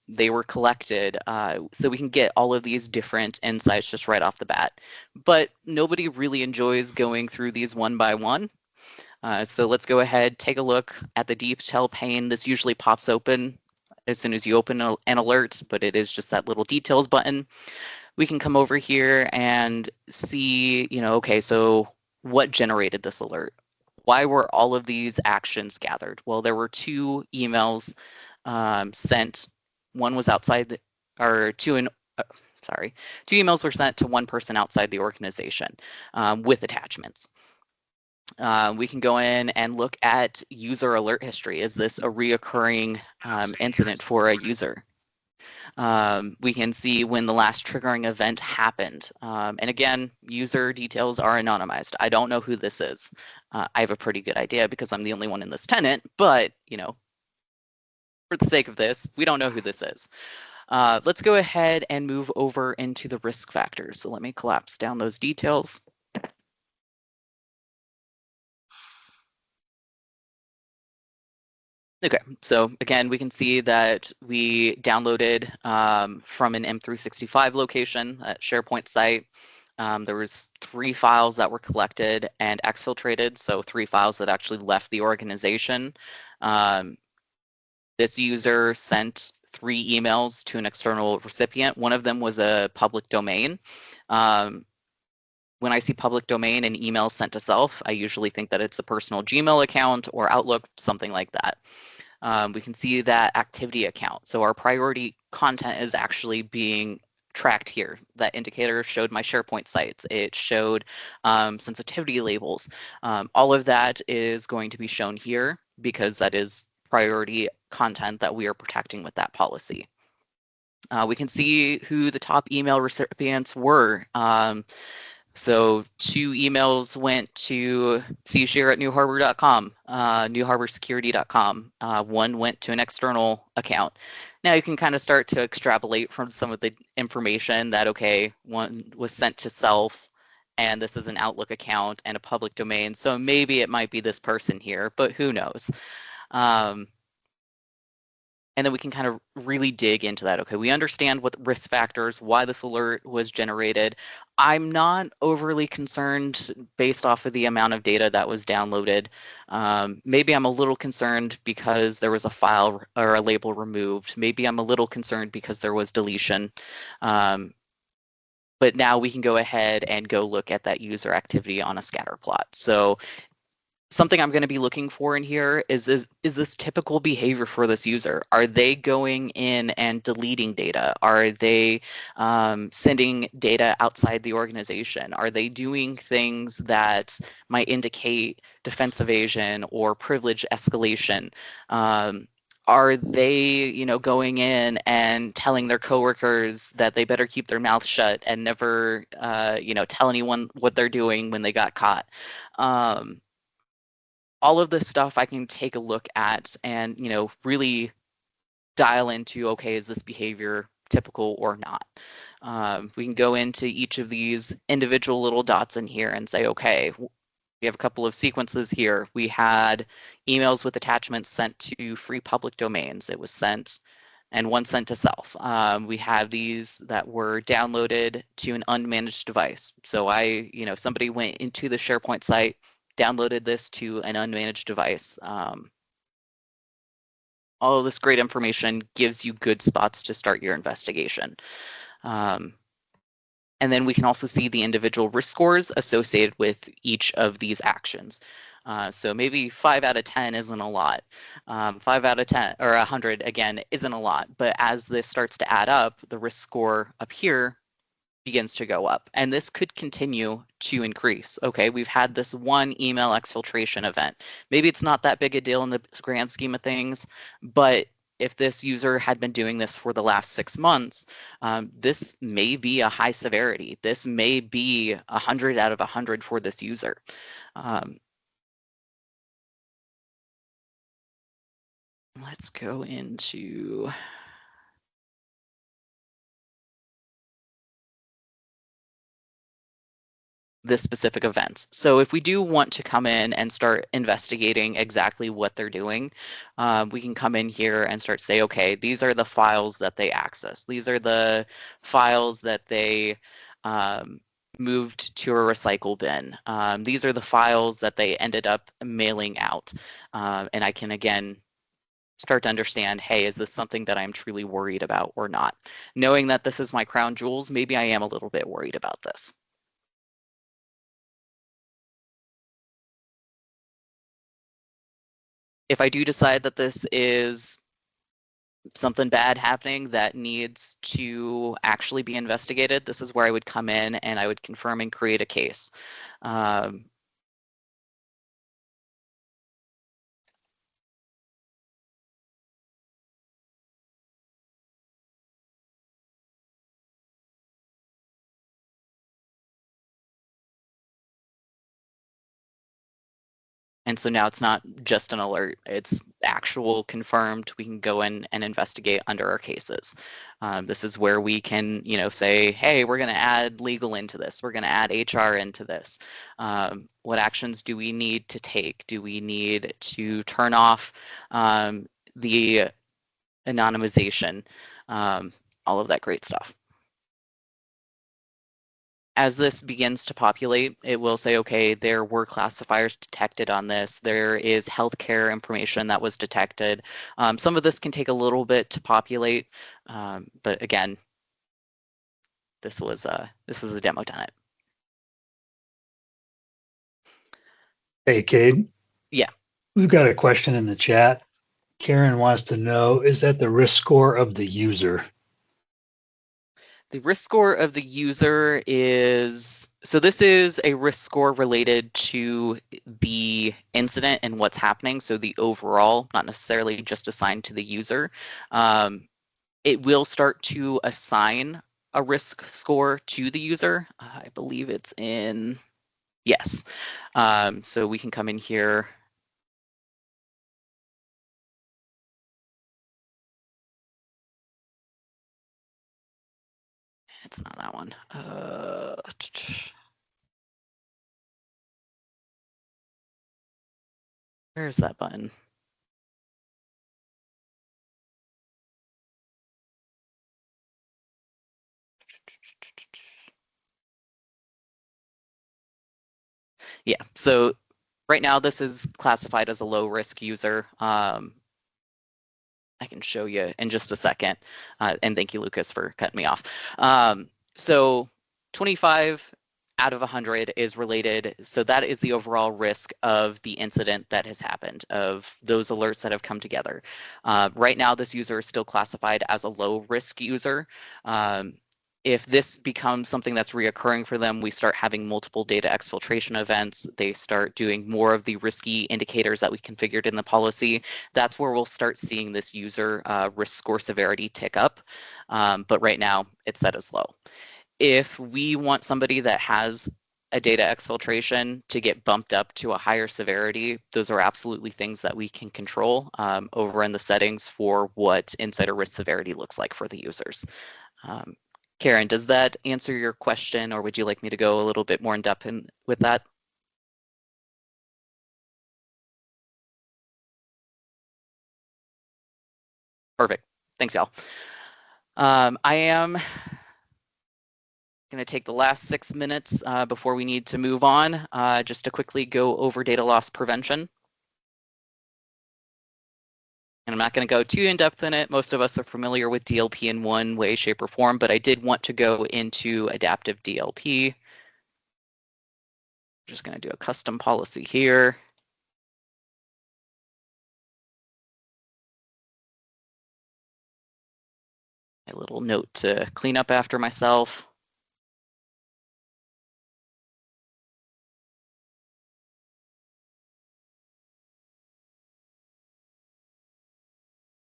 S1: they were collected. So we can get all of these different insights just right off the bat. But nobody really enjoys going through these one by one. So let's go ahead, take a look at the detail pane. This usually pops open as soon as you open an alert, but it is just that little details button. We can come over here and see, okay, so what generated this alert? Why were all of these actions gathered? Well, there were two emails sent. One was outside, two emails were sent to one person outside the organization with attachments. We can go in and look at user alert history. Is this a reoccurring incident for a user? We can see when the last triggering event happened. And again, user details are anonymized. I don't know who this is. I have a pretty good idea because I'm the only one in this tenant, but for the sake of this, we don't know who this is. Let's go ahead and move over into the risk factors. So let me collapse down those details. Okay, so again, we can see that we downloaded from an M365 location at SharePoint site. There was 3 files that were collected and exfiltrated, so 3 files that actually left the organization. This user sent 3 emails to an external recipient. One of them was a public domain. When I see public domain and email sent to self, I usually think that it's a personal Gmail account or Outlook, something like that. We can see that activity account. So our priority content is actually being tracked here. That indicator showed my SharePoint sites. It showed sensitivity labels. All of that is going to be shown here because that is priority content that we are protecting with that policy. We can see who the top email recipients were. So 2 emails went to cshare@newharbor.com, newharborsecurity.com. 1 went to an external account. Now you can kind of start to extrapolate from some of the information that, okay, one was sent to self and this is an Outlook account and a public domain. So maybe it might be this person here, but who knows? And then we can kind of really dig into that. Okay, we understand what the risk factors, why this alert was generated. I'm not overly concerned based off of the amount of data that was downloaded. Maybe I'm a little concerned because there was a file or a label removed. Maybe I'm a little concerned because there was deletion. But now we can go ahead and go look at that user activity on a scatter plot. So something I'm going to be looking for in here is this typical behavior for this user? Are they going in and deleting data? Are they sending data outside the organization? Are they doing things that might indicate defense evasion or privilege escalation? Are they, going in and telling their coworkers that they better keep their mouth shut and never, tell anyone what they're doing when they got caught? All of this stuff I can take a look at and, really dial into, okay, is this behavior typical or not? We can go into each of these individual little dots in here and say, okay, we have a couple of sequences here. We had emails with attachments sent to free public domains. It was sent, and one sent to self. We have these that were downloaded to an unmanaged device. So somebody went into the SharePoint site, downloaded this to an unmanaged device. All of this great information gives you good spots to start your investigation. And then we can also see the individual risk scores associated with each of these actions. So maybe 5 out of 10 isn't a lot. 5 out of 10 or 100 again isn't a lot, but as this starts to add up, the risk score up here begins to go up, and this could continue to increase. Okay, we've had this one email exfiltration event. Maybe it's not that big a deal in the grand scheme of things, but if this user had been doing this for the last 6 months, this may be a high severity. This may be 100 out of 100 for this user. Let's go into this specific event. So if we do want to come in and start investigating exactly what they're doing, we can come in here and start say, okay, these are the files that they access. These are the files that they moved to a recycle bin. These are the files that they ended up mailing out. And I can, again, start to understand, hey, is this something that I'm truly worried about or not? Knowing that this is my crown jewels, maybe I am a little bit worried about this. If I do decide that this is something bad happening that needs to actually be investigated, this is where I would come in and I would confirm and create a case. And so now it's not just an alert, it's actual confirmed. We can go in and investigate under our cases. This is where we can, say, hey, we're going to add legal into this. We're going to add HR into this. What actions do we need to take? Do we need to turn off the anonymization? All of that great stuff. As this begins to populate, it will say, okay, there were classifiers detected on this. There is healthcare information that was detected. Some of this can take a little bit to populate, but again, this is a demo tenant.
S2: Hey, Cade.
S1: Yeah.
S2: We've got a question in the chat. Karen wants to know, is that the risk score of the user?
S1: The risk score of the user is, so this is a risk score related to the incident and what's happening. So the overall, not necessarily just assigned to the user. It will start to assign a risk score to the user. I believe it's in, yes. So we can come in here. It's not that one. Where's that button? Yeah, so right now this is classified as a low risk user. I can show you in just a second. And thank you, Lucas, for cutting me off. So 25 out of 100 is related. So that is the overall risk of the incident that has happened, of those alerts that have come together. Right now, this user is still classified as a low risk user. If this becomes something that's reoccurring for them, we start having multiple data exfiltration events. They start doing more of the risky indicators that we configured in the policy. That's where we'll start seeing this user risk score severity tick up. But right now, it's set as low. If we want somebody that has a data exfiltration to get bumped up to a higher severity, those are absolutely things that we can control over in the settings for what insider risk severity looks like for the users. Karen, does that answer your question, or would you like me to go a little bit more in depth with that? Perfect. Thanks, y'all. I am going to take the last 6 minutes before we need to move on, just to quickly go over data loss prevention. And I'm not going to go too in depth in it. Most of us are familiar with DLP in one way, shape, or form, but I did want to go into adaptive DLP. I'm just going to do a custom policy here. A little note to clean up after myself.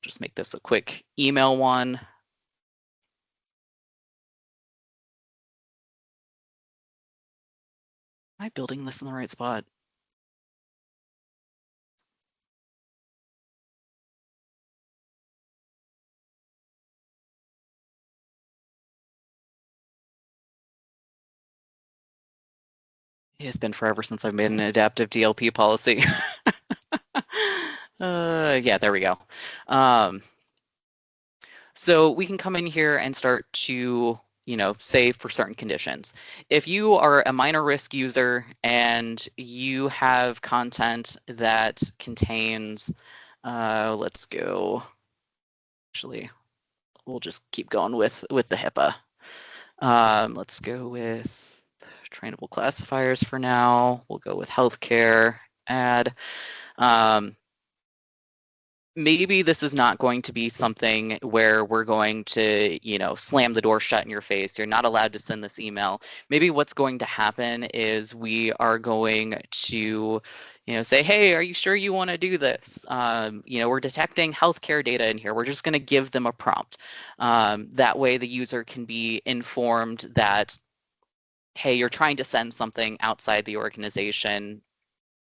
S1: Just make this a quick email one. Am I building this in the right spot? It's been forever since I've made an adaptive DLP policy. Yeah, there we go. So we can come in here and start to, say for certain conditions. If you are a minor risk user and you have content that contains, let's go, actually, we'll just keep going with the HIPAA. Let's go with trainable classifiers for now. We'll go with healthcare, add. Maybe this is not going to be something where we're going to, slam the door shut in your face. You're not allowed to send this email. Maybe what's going to happen is we are going to, say, hey, are you sure you want to do this? We're detecting healthcare data in here. We're just going to give them a prompt. That way the user can be informed that, hey, you're trying to send something outside the organization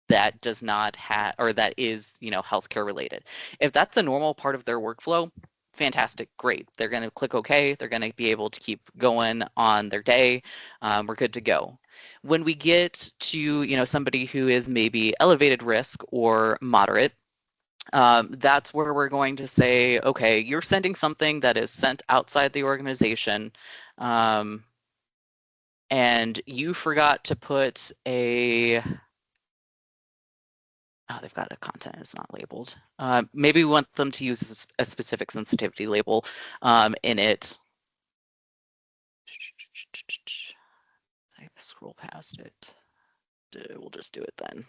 S1: that does not have, or that is, healthcare related. If that's a normal part of their workflow, fantastic, great. They're going to click OK. They're going to be able to keep going on their day. We're good to go. When we get to, somebody who is maybe elevated risk or moderate, that's where we're going to say, okay, you're sending something that is sent outside the organization, and you forgot to put a, they've got a content is not labeled. Maybe we want them to use a specific sensitivity label in it. I scroll past it. We'll just do it then.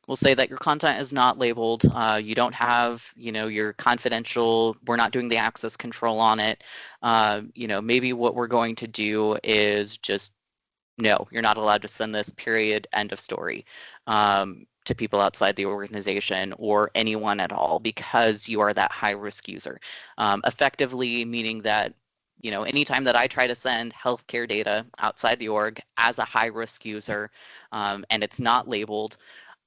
S1: We'll say that your content is not labeled. You don't have, your confidential. We're not doing the access control on it. Maybe what we're going to do is just, no, you're not allowed to send this, period, end of story, to people outside the organization or anyone at all, because you are that high risk user. Effectively meaning that, anytime that I try to send healthcare data outside the org as a high risk user, and it's not labeled,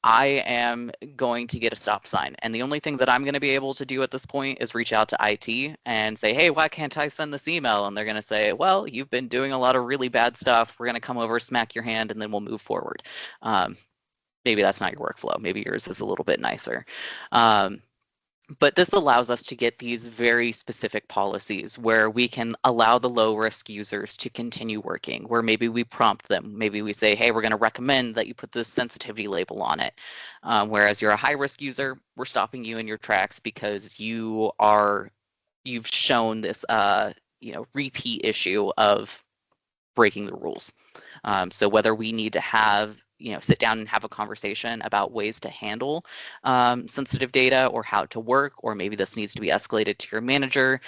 S1: I am going to get a stop sign. And the only thing that I'm going to be able to do at this point is reach out to IT and say, hey, why can't I send this email? And they're going to say, well, you've been doing a lot of really bad stuff. We're going to come over, smack your hand, and then we'll move forward. maybe that's not your workflow. Maybe yours is a little bit nicer. But this allows us to get these very specific policies where we can allow the low risk users to continue working, where maybe we prompt them. Maybe we say, hey, we're going to recommend that you put this sensitivity label on it. Whereas you're a high risk user, we're stopping you in your tracks because you've shown this repeat issue of breaking the rules. So whether we need to have sit down and have a conversation about ways to handle sensitive data or how to work, or maybe this needs to be escalated to your manager.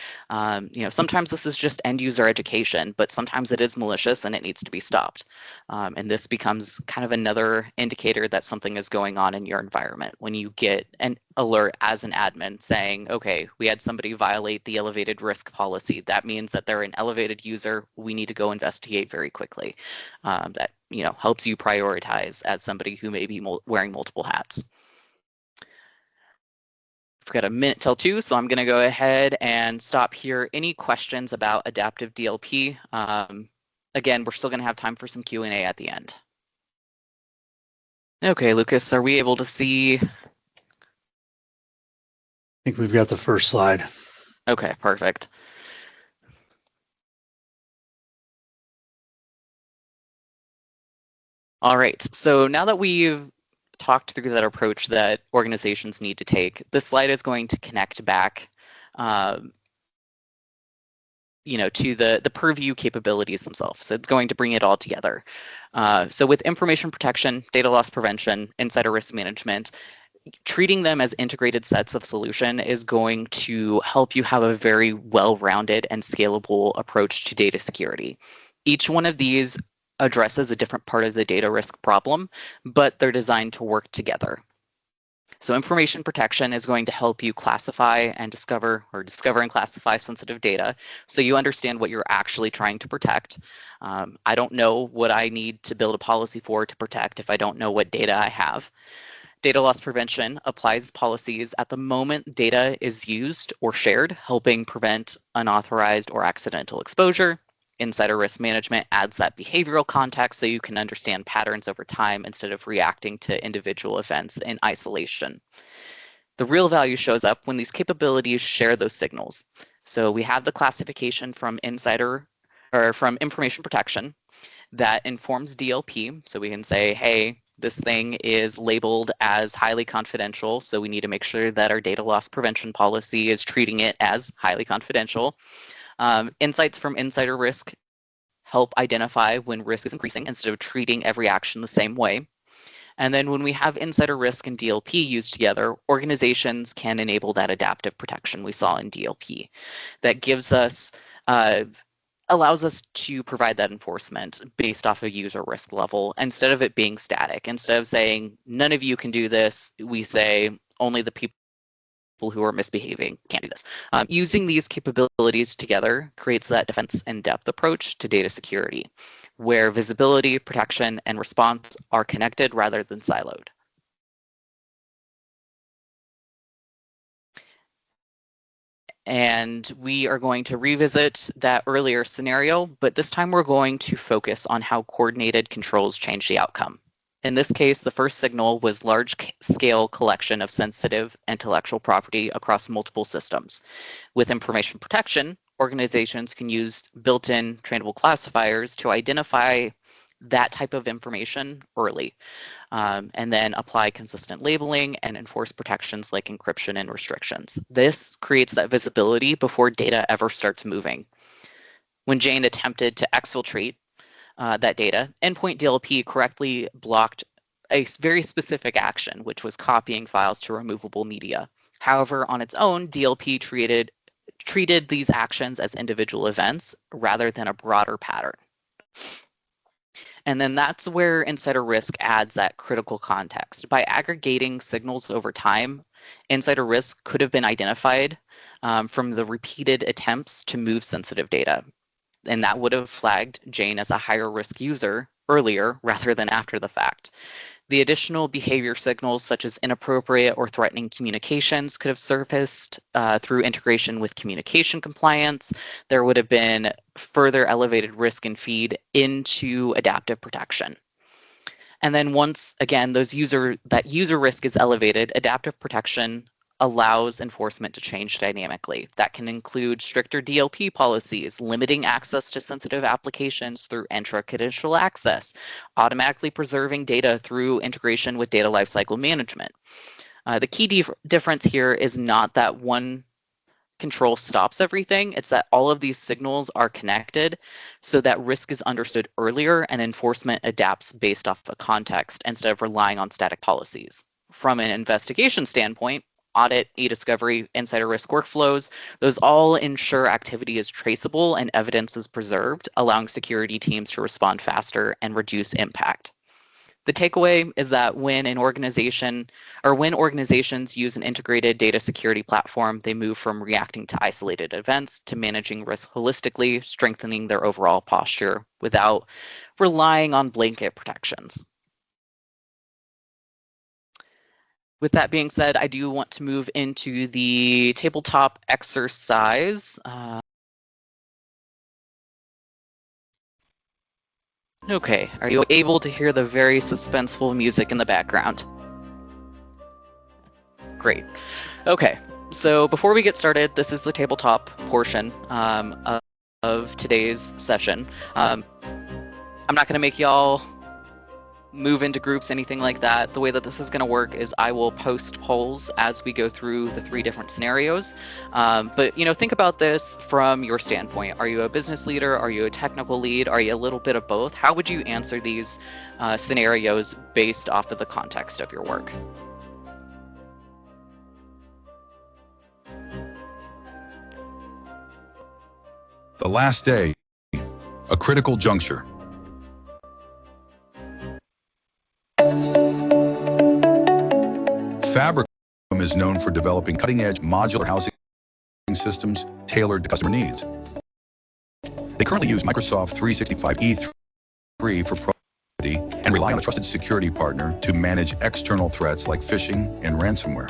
S1: Sometimes this is just end user education, but sometimes it is malicious and it needs to be stopped. And this becomes kind of another indicator that something is going on in your environment when you get an alert as an admin saying, okay, we had somebody violate the elevated risk policy. That means that they're an elevated user. We need to go investigate very quickly. That helps you prioritize as somebody who may be wearing multiple hats. We've got a minute till 2, so I'm going to go ahead and stop here. Any questions about adaptive DLP? Again, we're still going to have time for some Q&A at the end. Okay, Lucas, are we able to see?
S2: I think we've got the first slide.
S1: Okay, perfect. All right, so now that we've talked through that approach that organizations need to take, this slide is going to connect back to the Purview capabilities themselves. So it's going to bring it all together. So with information protection, data loss prevention, insider risk management, treating them as integrated sets of solution is going to help you have a very well-rounded and scalable approach to data security. Each one of these addresses a different part of the data risk problem, but they're designed to work together. So information protection is going to help you classify and discover and classify sensitive data so you understand what you're actually trying to protect. I don't know what I need to build a policy for to protect if I don't know what data I have. Data loss prevention applies policies at the moment data is used or shared, helping prevent unauthorized or accidental exposure. Insider risk management adds that behavioral context so you can understand patterns over time instead of reacting to individual events in isolation. The real value shows up when these capabilities share those signals. So we have the classification from from information protection that informs DLP. So we can say, hey, this thing is labeled as highly confidential, so we need to make sure that our data loss prevention policy is treating it as highly confidential. Insights from insider risk help identify when risk is increasing instead of treating every action the same way. And then when we have insider risk and DLP used together, organizations can enable that adaptive protection we saw in DLP. That gives us, allows us to provide that enforcement based off a user risk level instead of it being static. Instead of saying, none of you can do this, we say only the people who are misbehaving can't do this. Using these capabilities together creates that defense in depth approach to data security, where visibility, protection, and response are connected rather than siloed. And we are going to revisit that earlier scenario, but this time we're going to focus on how coordinated controls change the outcome. In this case, the first signal was large-scale collection of sensitive intellectual property across multiple systems. With information protection, organizations can use built-in trainable classifiers to identify that type of information early, and then apply consistent labeling and enforce protections like encryption and restrictions. This creates that visibility before data ever starts moving. When Jane attempted to exfiltrate that data, endpoint DLP correctly blocked a very specific action, which was copying files to removable media. However, on its own, DLP treated these actions as individual events rather than a broader pattern. And then that's where insider risk adds that critical context. By aggregating signals over time, insider risk could have been identified from the repeated attempts to move sensitive data. And that would have flagged Jane as a higher risk user earlier rather than after the fact. The additional behavior signals such as inappropriate or threatening communications could have surfaced through integration with communication compliance. There would have been further elevated risk and feed into adaptive protection. And then once again, that user risk is elevated, adaptive protection allows enforcement to change dynamically. That can include stricter DLP policies, limiting access to sensitive applications through intra-credential access, automatically preserving data through integration with data lifecycle management. The key difference here is not that one control stops everything. It's that all of these signals are connected so that risk is understood earlier and enforcement adapts based off a context instead of relying on static policies. From an investigation standpoint, audit, e-discovery, insider risk workflows, those all ensure activity is traceable and evidence is preserved, allowing security teams to respond faster and reduce impact. The takeaway is that when organizations use an integrated data security platform, they move from reacting to isolated events to managing risk holistically, strengthening their overall posture without relying on blanket protections. With that being said, I do want to move into the tabletop exercise. Okay, are you able to hear the very suspenseful music in the background? Great. Okay, so before we get started, this is the tabletop portion of today's session. I'm not going to make y'all move into groups, anything like that. The way that this is going to work is I will post polls as we go through the 3 different scenarios. But think about this from your standpoint. Are you a business leader? Are you a technical lead? Are you a little bit of both? How would you answer these scenarios based off of the context of your work?
S4: The last day, a critical juncture. Fabricum is known for developing cutting-edge modular housing systems tailored to customer needs. They currently use Microsoft 365 E3 for productivity and rely on a trusted security partner to manage external threats like phishing and ransomware.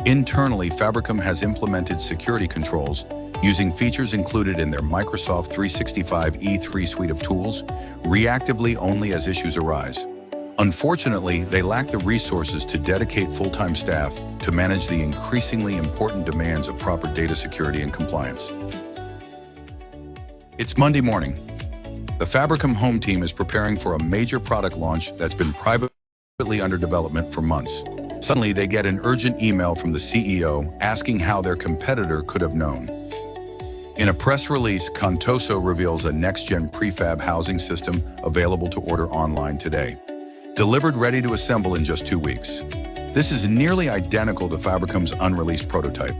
S4: Internally, Fabricum has implemented security controls using features included in their Microsoft 365 E3 suite of tools, reactively only as issues arise. Unfortunately, they lack the resources to dedicate full-time staff to manage the increasingly important demands of proper data security and compliance. It's Monday morning. The Fabricum Home team is preparing for a major product launch that's been privately under development for months. Suddenly, they get an urgent email from the CEO asking how their competitor could have known. In a press release, Contoso reveals a next-gen prefab housing system available to order online today, delivered ready to assemble in just 2 weeks. This is nearly identical to Fabricum's unreleased prototype.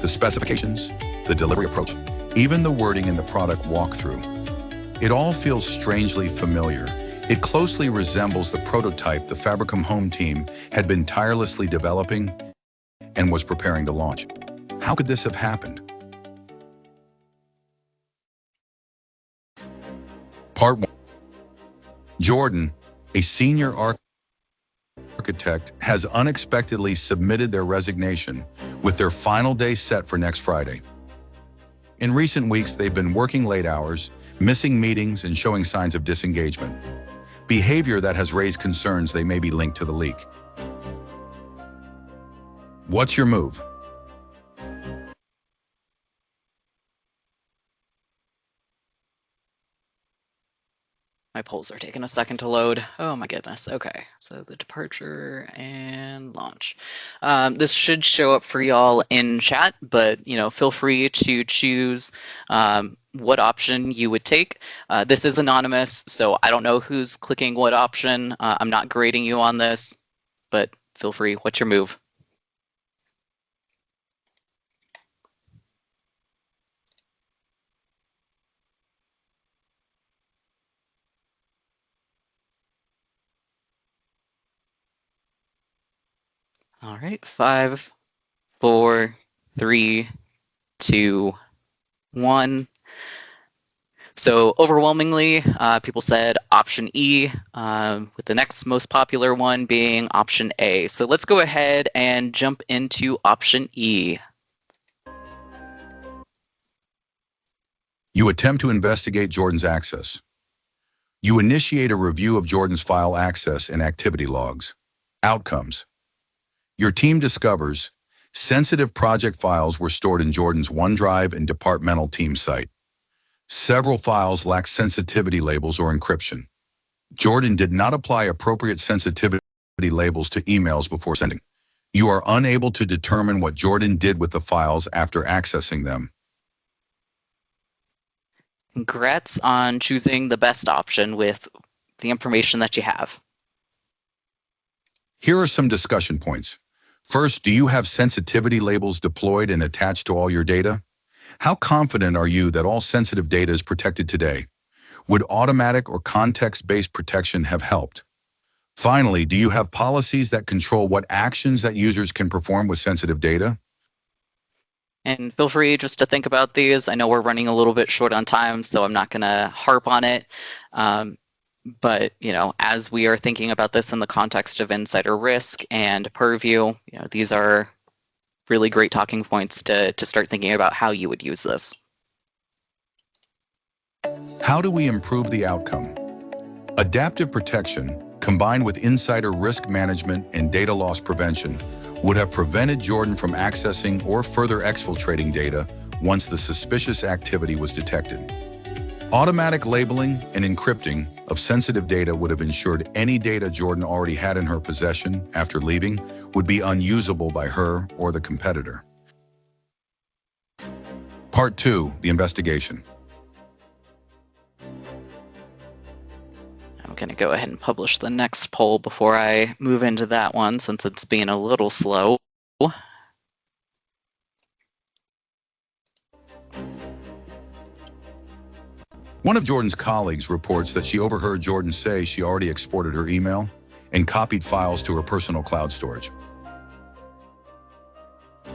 S4: The specifications, the delivery approach, even the wording in the product walkthrough. It all feels strangely familiar. It closely resembles the prototype the Fabricum Home team had been tirelessly developing and was preparing to launch. How could this have happened? Part 1. Jordan, a senior architect, has unexpectedly submitted their resignation with their final day set for next Friday. In recent weeks, they've been working late hours, missing meetings, and showing signs of disengagement, behavior that has raised concerns they may be linked to the leak. What's your move?
S1: My polls are taking a second to load. Oh my goodness. Okay, so the departure and launch. This should show up for y'all in chat, but feel free to choose what option you would take. This is anonymous, so I don't know who's clicking what option. I'm not grading you on this, but feel free. What's your move? All right, 5, 4, 3, 2, 1. So overwhelmingly, people said option E, with the next most popular one being option A. So let's go ahead and jump into option E.
S4: You attempt to investigate Jordan's access. You initiate a review of Jordan's file access and activity logs. Outcomes. Your team discovers sensitive project files were stored in Jordan's OneDrive and departmental team site. Several files lack sensitivity labels or encryption. Jordan did not apply appropriate sensitivity labels to emails before sending. You are unable to determine what Jordan did with the files after accessing them.
S1: Congrats on choosing the best option with the information that you have.
S4: Here are some discussion points. First, do you have sensitivity labels deployed and attached to all your data? How confident are you that all sensitive data is protected today? Would automatic or context-based protection have helped? Finally, do you have policies that control what actions that users can perform with sensitive data?
S1: And feel free just to think about these. I know we're running a little bit short on time, so I'm not going to harp on it. But as we are thinking about this in the context of insider risk and Purview, these are really great talking points to start thinking about how you would use this.
S4: How do we improve the outcome? Adaptive protection, combined with insider risk management and data loss prevention, would have prevented Jordan from accessing or further exfiltrating data once the suspicious activity was detected. Automatic labeling and encrypting of sensitive data would have ensured any data Jordan already had in her possession after leaving would be unusable by her or the competitor. Part 2, the investigation.
S1: I'm going to go ahead and publish the next poll before I move into that one, since it's being a little slow.
S4: One of Jordan's colleagues reports that she overheard Jordan say she already exported her email and copied files to her personal cloud storage.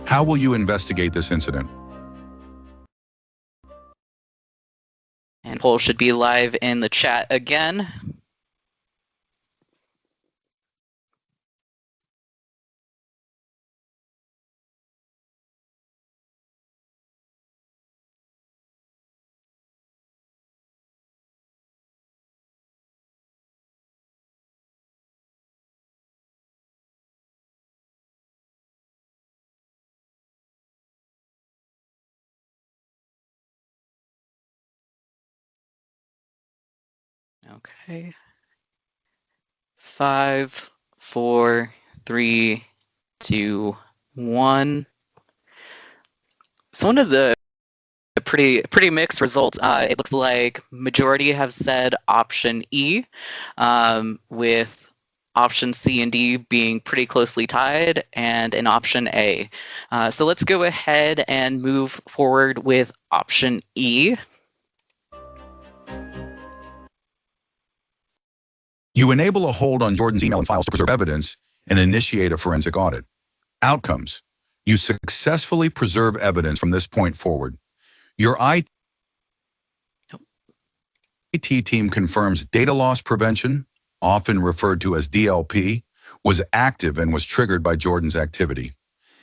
S4: How will you investigate this incident?
S1: And poll should be live in the chat again. Okay. 5, 4, 3, 2, 1. Someone has a pretty mixed result. It looks like majority have said option E, with option C and D being pretty closely tied, and an option A. So let's go ahead and move forward with option E.
S4: You enable a hold on Jordan's email and files to preserve evidence and initiate a forensic audit. Outcomes. You successfully preserve evidence from this point forward. Your IT team confirms data loss prevention, often referred to as DLP, was active and was triggered by Jordan's activity.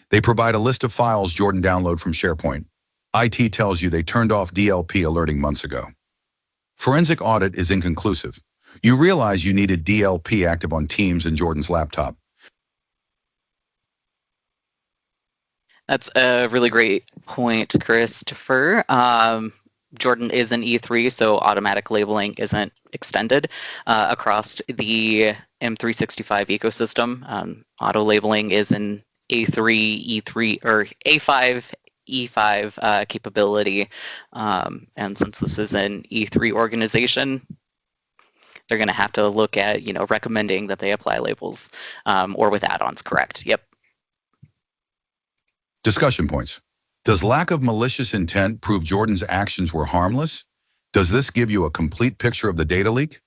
S4: They provide a list of files Jordan downloaded from SharePoint. IT tells you they turned off DLP alerting months ago. Forensic audit is inconclusive. You realize you needed DLP active on Teams and Jordan's laptop.
S1: That's a really great point, Christopher. Jordan is an E3, so automatic labeling isn't extended across the M365 ecosystem. Auto labeling is an A3, E3, or A5, E5 capability. And since this is an E3 organization, they're going to have to look at, recommending that they apply labels or with add-ons, correct? Yep.
S4: Discussion points. Does lack of malicious intent prove Jordan's actions were harmless? Does this give you a complete picture of the data leak?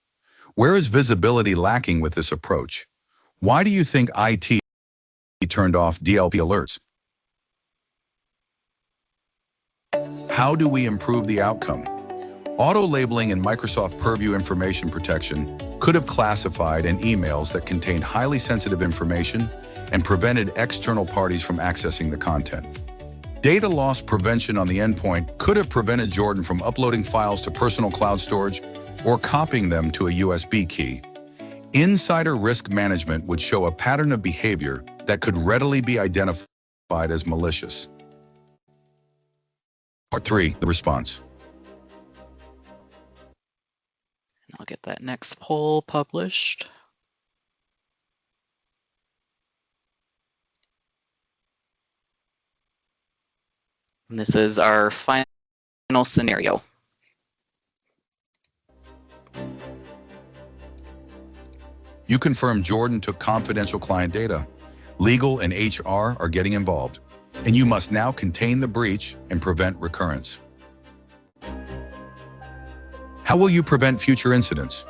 S4: Where is visibility lacking with this approach? Why do you think IT turned off DLP alerts? How do we improve the outcome? Auto labeling and Microsoft Purview information protection could have classified and emails that contained highly sensitive information and prevented external parties from accessing the content. Data loss prevention on the endpoint could have prevented Jordan from uploading files to personal cloud storage or copying them to a USB key. Insider risk management would show a pattern of behavior that could readily be identified as malicious. Part 3, the response.
S1: I'll get that next poll published. And this is our final scenario.
S4: You confirm Jordan took confidential client data. Legal and HR are getting involved, and you must now contain the breach and prevent recurrence. How will you prevent future incidents?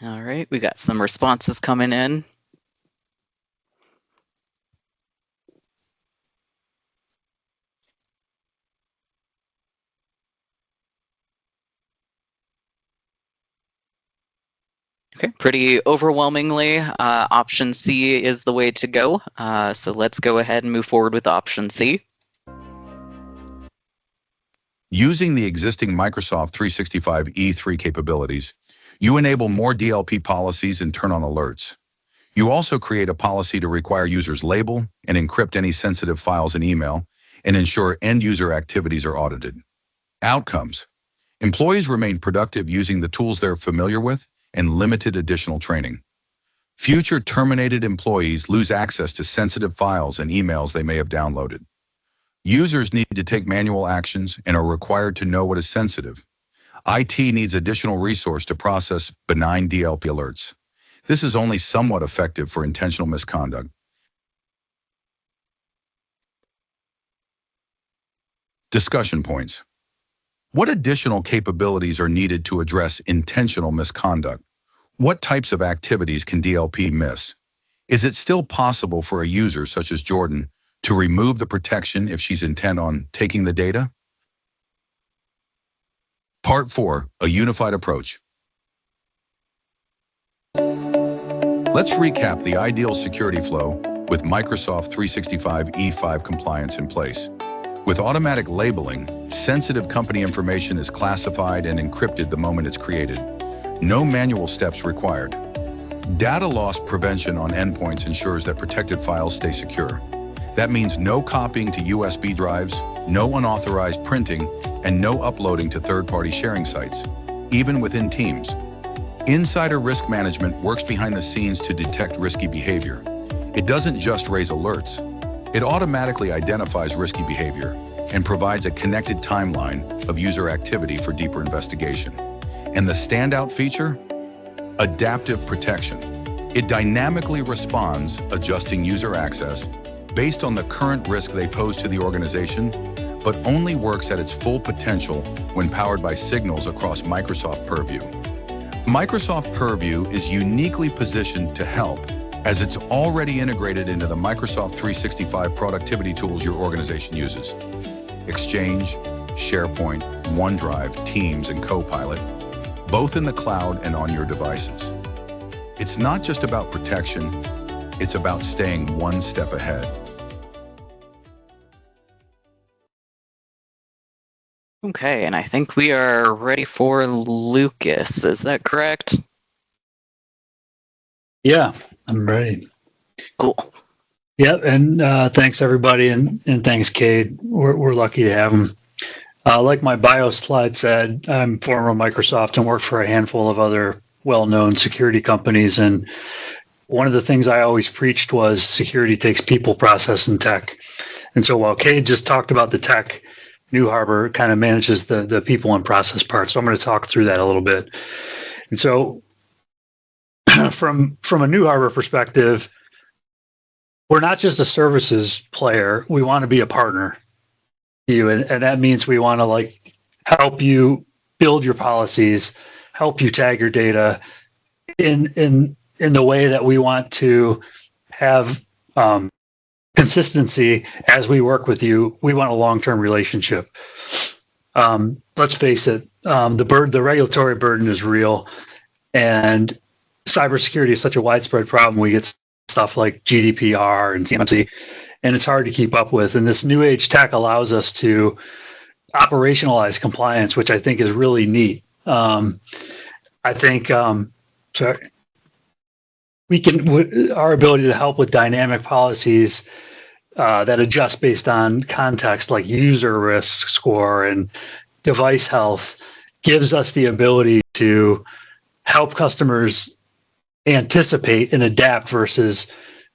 S1: All right, we got some responses coming in. Okay, pretty overwhelmingly, option C is the way to go. So let's go ahead and move forward with option C.
S4: Using the existing Microsoft 365 E3 capabilities, you enable more DLP policies and turn on alerts. You also create a policy to require users label and encrypt any sensitive files in email and ensure end-user activities are audited. Outcomes. Employees remain productive using the tools they're familiar with and limited additional training. Future terminated employees lose access to sensitive files and emails they may have downloaded. Users need to take manual actions and are required to know what is sensitive. IT needs additional resource to process benign DLP alerts. This is only somewhat effective for intentional misconduct. Discussion points. What additional capabilities are needed to address intentional misconduct? What types of activities can DLP miss? Is it still possible for a user such as Jordan to remove the protection if she's intent on taking the data? Part 4, a unified approach. Let's recap the ideal security flow with Microsoft 365 E5 compliance in place. With automatic labeling, sensitive company information is classified and encrypted the moment it's created. No manual steps required. Data loss prevention on endpoints ensures that protected files stay secure. That means no copying to USB drives, no unauthorized printing, and no uploading to third-party sharing sites, even within teams. Insider risk management works behind the scenes to detect risky behavior. It doesn't just raise alerts. It automatically identifies risky behavior and provides a connected timeline of user activity for deeper investigation. And the standout feature? Adaptive protection. It dynamically responds, adjusting user access based on the current risk they pose to the organization, but only works at its full potential when powered by signals across Microsoft Purview. Microsoft Purview is uniquely positioned to help as it's already integrated into the Microsoft 365 productivity tools your organization uses. Exchange, SharePoint, OneDrive, Teams, and Copilot, both in the cloud and on your devices. It's not just about protection, it's about staying one step ahead.
S1: Okay, and I think we are ready for Lucas. Is that correct?
S2: Yeah, I'm ready.
S1: Cool.
S2: Yep, and thanks everybody, and thanks Cade. We're lucky to have him. Like my bio slide said, I'm former Microsoft and worked for a handful of other well-known security companies. And one of the things I always preached was security takes people, process, and tech. And so while Cade just talked about the tech, New Harbor kind of manages the people and process part. So I'm going to talk through that a little bit. And so from a New Harbor perspective, we're not just a services player. We want to be a partner to you. And that means we want to help you build your policies, help you tag your data in the way that we want to have consistency as we work with you. We want a long-term relationship. Let's face it, the regulatory burden is real, and cybersecurity is such a widespread problem. We get stuff like GDPR and CMMC, and it's hard to keep up with. And this new age tech allows us to operationalize compliance, which I think is really neat. I think our ability to help with dynamic policies that adjust based on context, like user risk score and device health, gives us the ability to help customers anticipate and adapt versus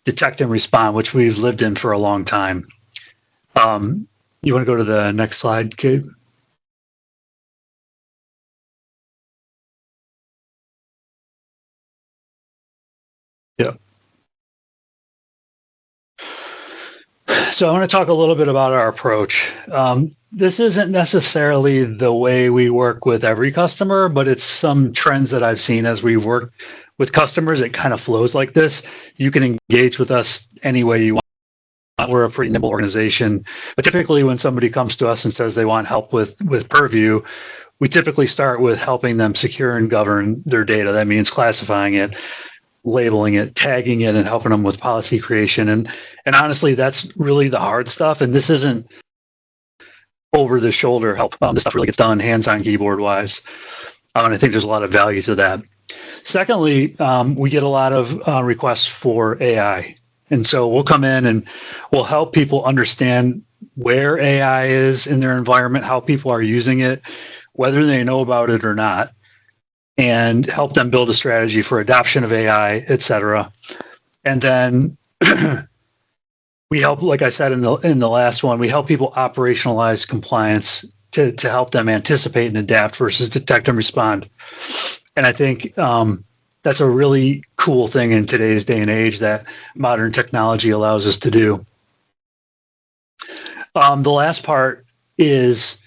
S2: detect and respond, which we've lived in for a long time. You want to go to the next slide, Kate? Yeah. So I want to talk a little bit about our approach. This isn't necessarily the way we work with every customer, but it's some trends that I've seen as we work with customers. It kind of flows like this. You can engage with us any way you want. We're a pretty nimble organization, but typically when somebody comes to us and says they want help with Purview, we typically start with helping them secure and govern their data. That means classifying it, labeling it, tagging it, and helping them with policy creation. And honestly, that's really the hard stuff. And this isn't over the shoulder help. This stuff really gets done hands-on keyboard wise. And I think there's a lot of value to that. Secondly, we get a lot of requests for AI. And so we'll come in and we'll help people understand where AI is in their environment, how people are using it, whether they know about it or not, and help them build a strategy for adoption of AI, et cetera. And then we help, like I said in the last one, we help people operationalize compliance to help them anticipate and adapt versus detect and respond. And I think that's a really cool thing in today's day and age that modern technology allows us to do. The last part is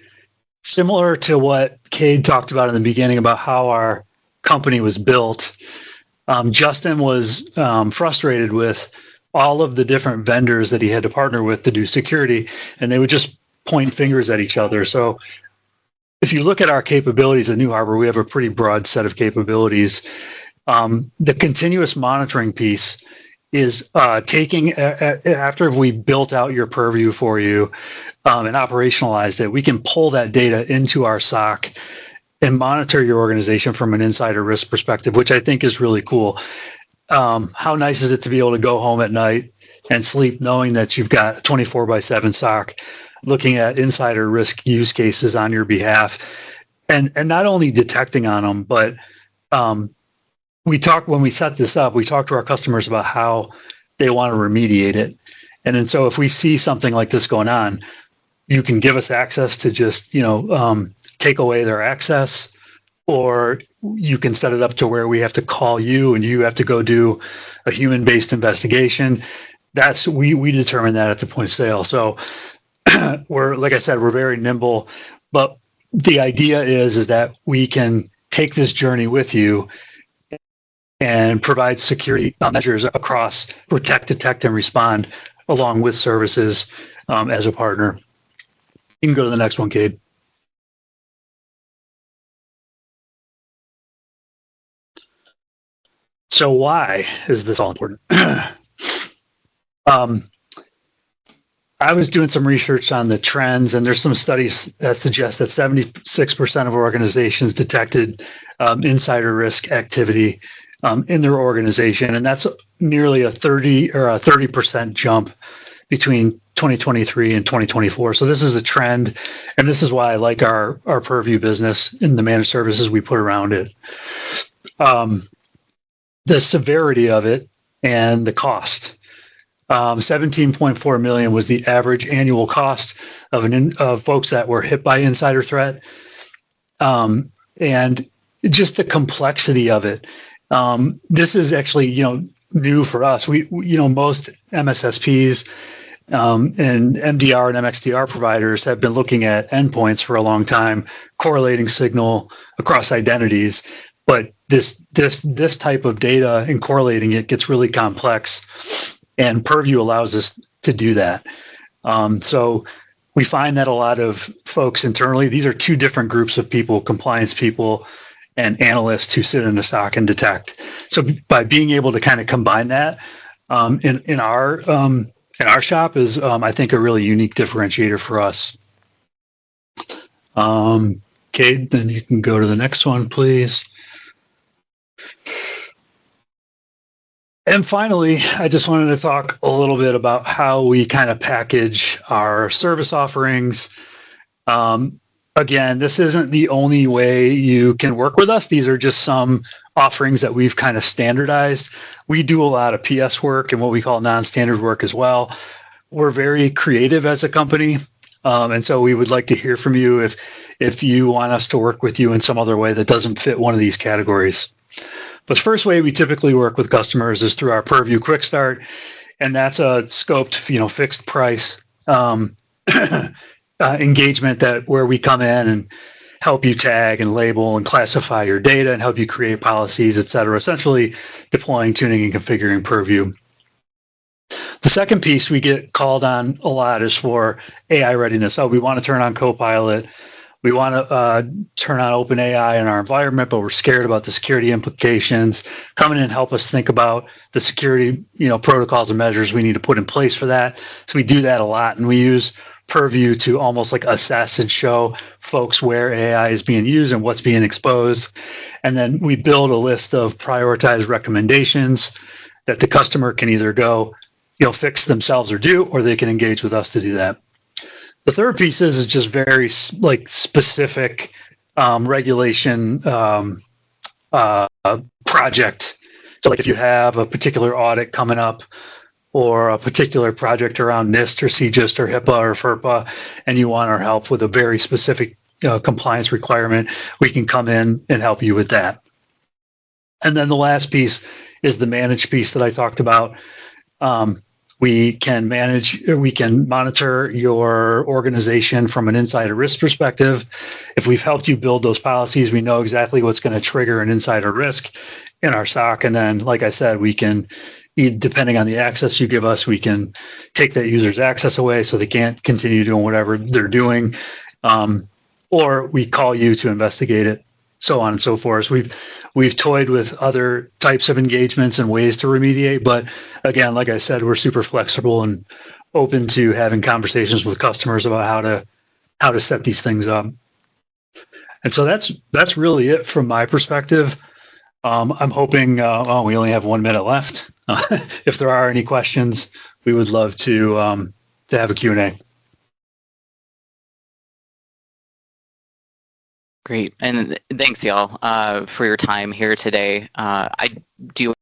S2: similar to what Cade talked about in the beginning about how our company was built. Justin was frustrated with all of the different vendors that he had to partner with to do security, and they would just point fingers at each other. So if you look at our capabilities at New Harbor, we have a pretty broad set of capabilities. The continuous monitoring piece is taking, after we built out your Purview for you and operationalized it, we can pull that data into our SOC and monitor your organization from an insider risk perspective, which I think is really cool. How nice is it to be able to go home at night and sleep knowing that you've got a 24/7 SOC looking at insider risk use cases on your behalf, and not only detecting on them, but when we set this up, we talk to our customers about how they want to remediate it. And then so if we see something like this going on, you can give us access to just, take away their access, or you can set it up to where we have to call you and you have to go do a human-based investigation. We determine that at the point of sale. So like I said, we're very nimble, but the idea is that we can take this journey with you and provide security measures across protect, detect, and respond along with services as a partner. You can go to the next one, Cade. So why is this all important? I was doing some research on the trends, and there's some studies that suggest that 76% of organizations detected insider risk activity in their organization, and that's nearly a 30% jump between 2023 and 2024. So this is a trend, and this is why I like our Purview business and the managed services we put around it. The severity of it and the cost. 17.4 million was the average annual cost of folks that were hit by insider threat, and just the complexity of it. This is actually new for us. We most MSSPs and MDR and MXDR providers have been looking at endpoints for a long time, correlating signal across identities. But this type of data and correlating it gets really complex. and Purview allows us to do that. So we find that a lot of folks internally, these are two different groups of people, compliance people and analysts who sit in the SOC and detect. So by being able to kind of combine that in our shop is, I think, a really unique differentiator for us. Cade, then you can go to the next one, please. And finally, I just wanted to talk a little bit about how we kind of package our service offerings. Again, this isn't the only way you can work with us. These are just some offerings that we've kind of standardized. We do a lot of PS work and what we call non-standard work as well. We're very creative as a company. And so we would like to hear from you if you want us to work with you in some other way that doesn't fit one of these categories. But the first way we typically work with customers is through our Purview Quick Start, and that's a scoped, fixed price engagement that where we come in and help you tag and label and classify your data and help you create policies, et cetera, essentially deploying, tuning, and configuring Purview. The second piece we get called on a lot is for AI readiness. Oh, we want to turn on Copilot. We want to turn on OpenAI in our environment, but we're scared about the security implications. Come in and help us think about the security, protocols and measures we need to put in place for that. So we do that a lot, and we use Purview to almost like assess and show folks where AI is being used and what's being exposed. And then we build a list of prioritized recommendations that the customer can either go, fix themselves or do, or they can engage with us to do that. The third piece is just very specific regulation project. So like if you have a particular audit coming up or a particular project around NIST or CGIST or HIPAA or FERPA, and you want our help with a very specific compliance requirement, we can come in and help you with that. And then the last piece is the managed piece that I talked about. We can monitor your organization from an insider risk perspective. If we've helped you build those policies, we know exactly what's going to trigger an insider risk in our SOC. And then, like I said, we can, depending on the access you give us, we can take that user's access away so they can't continue doing whatever they're doing. Or we call you to investigate it, so on and so forth. We've toyed with other types of engagements and ways to remediate, but again, like I said, we're super flexible and open to having conversations with customers about how to set these things up. And so that's really it from my perspective. I'm hoping we only have 1 minute left. If there are any questions, we would love to have a Q&A.
S1: Great, and thanks y'all for your time here today. I do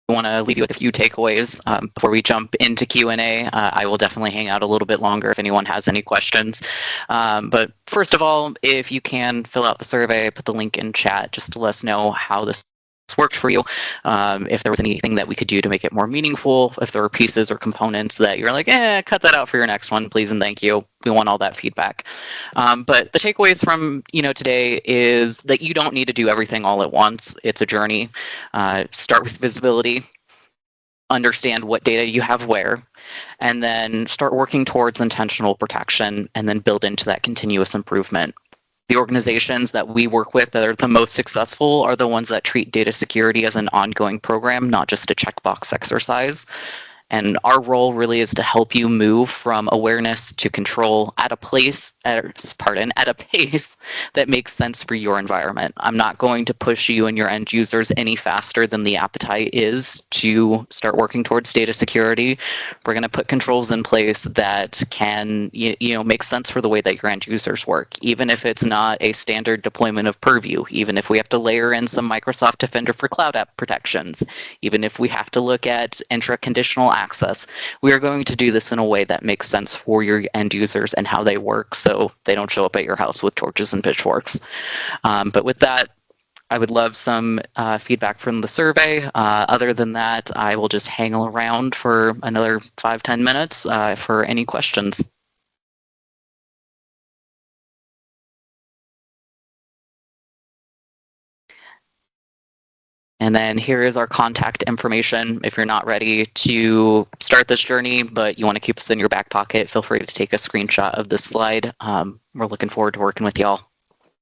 S1: want to leave you with a few takeaways before we jump into Q&A. I will definitely hang out a little bit longer if anyone has any questions. But first of all, if you can fill out the survey, put the link in chat just to let us know how this worked for you. If there was anything that we could do to make it more meaningful, if there were pieces or components that you're like, cut that out for your next one, please and thank you. We want all that feedback. But the takeaways from today is that you don't need to do everything all at once. It's a journey. Start with visibility, understand what data you have where, and then start working towards intentional protection, and then build into that continuous improvement. The organizations that we work with that are the most successful are the ones that treat data security as an ongoing program, not just a checkbox exercise. And our role really is to help you move from awareness to control at a pace that makes sense for your environment. I'm not going to push you and your end users any faster than the appetite is to start working towards data security. We're going to put controls in place that can, make sense for the way that your end users work, even if it's not a standard deployment of Purview, even if we have to layer in some Microsoft Defender for cloud app protections, even if we have to look at intra-conditional access. We are going to do this in a way that makes sense for your end users and how they work, so they don't show up at your house with torches and pitchforks. But with that, I would love some feedback from the survey. Other than that, I will just hang around for another 5-10 minutes for any questions. And then here is our contact information. If you're not ready to start this journey, but you want to keep us in your back pocket, feel free to take a screenshot of this slide. We're looking forward to working with y'all.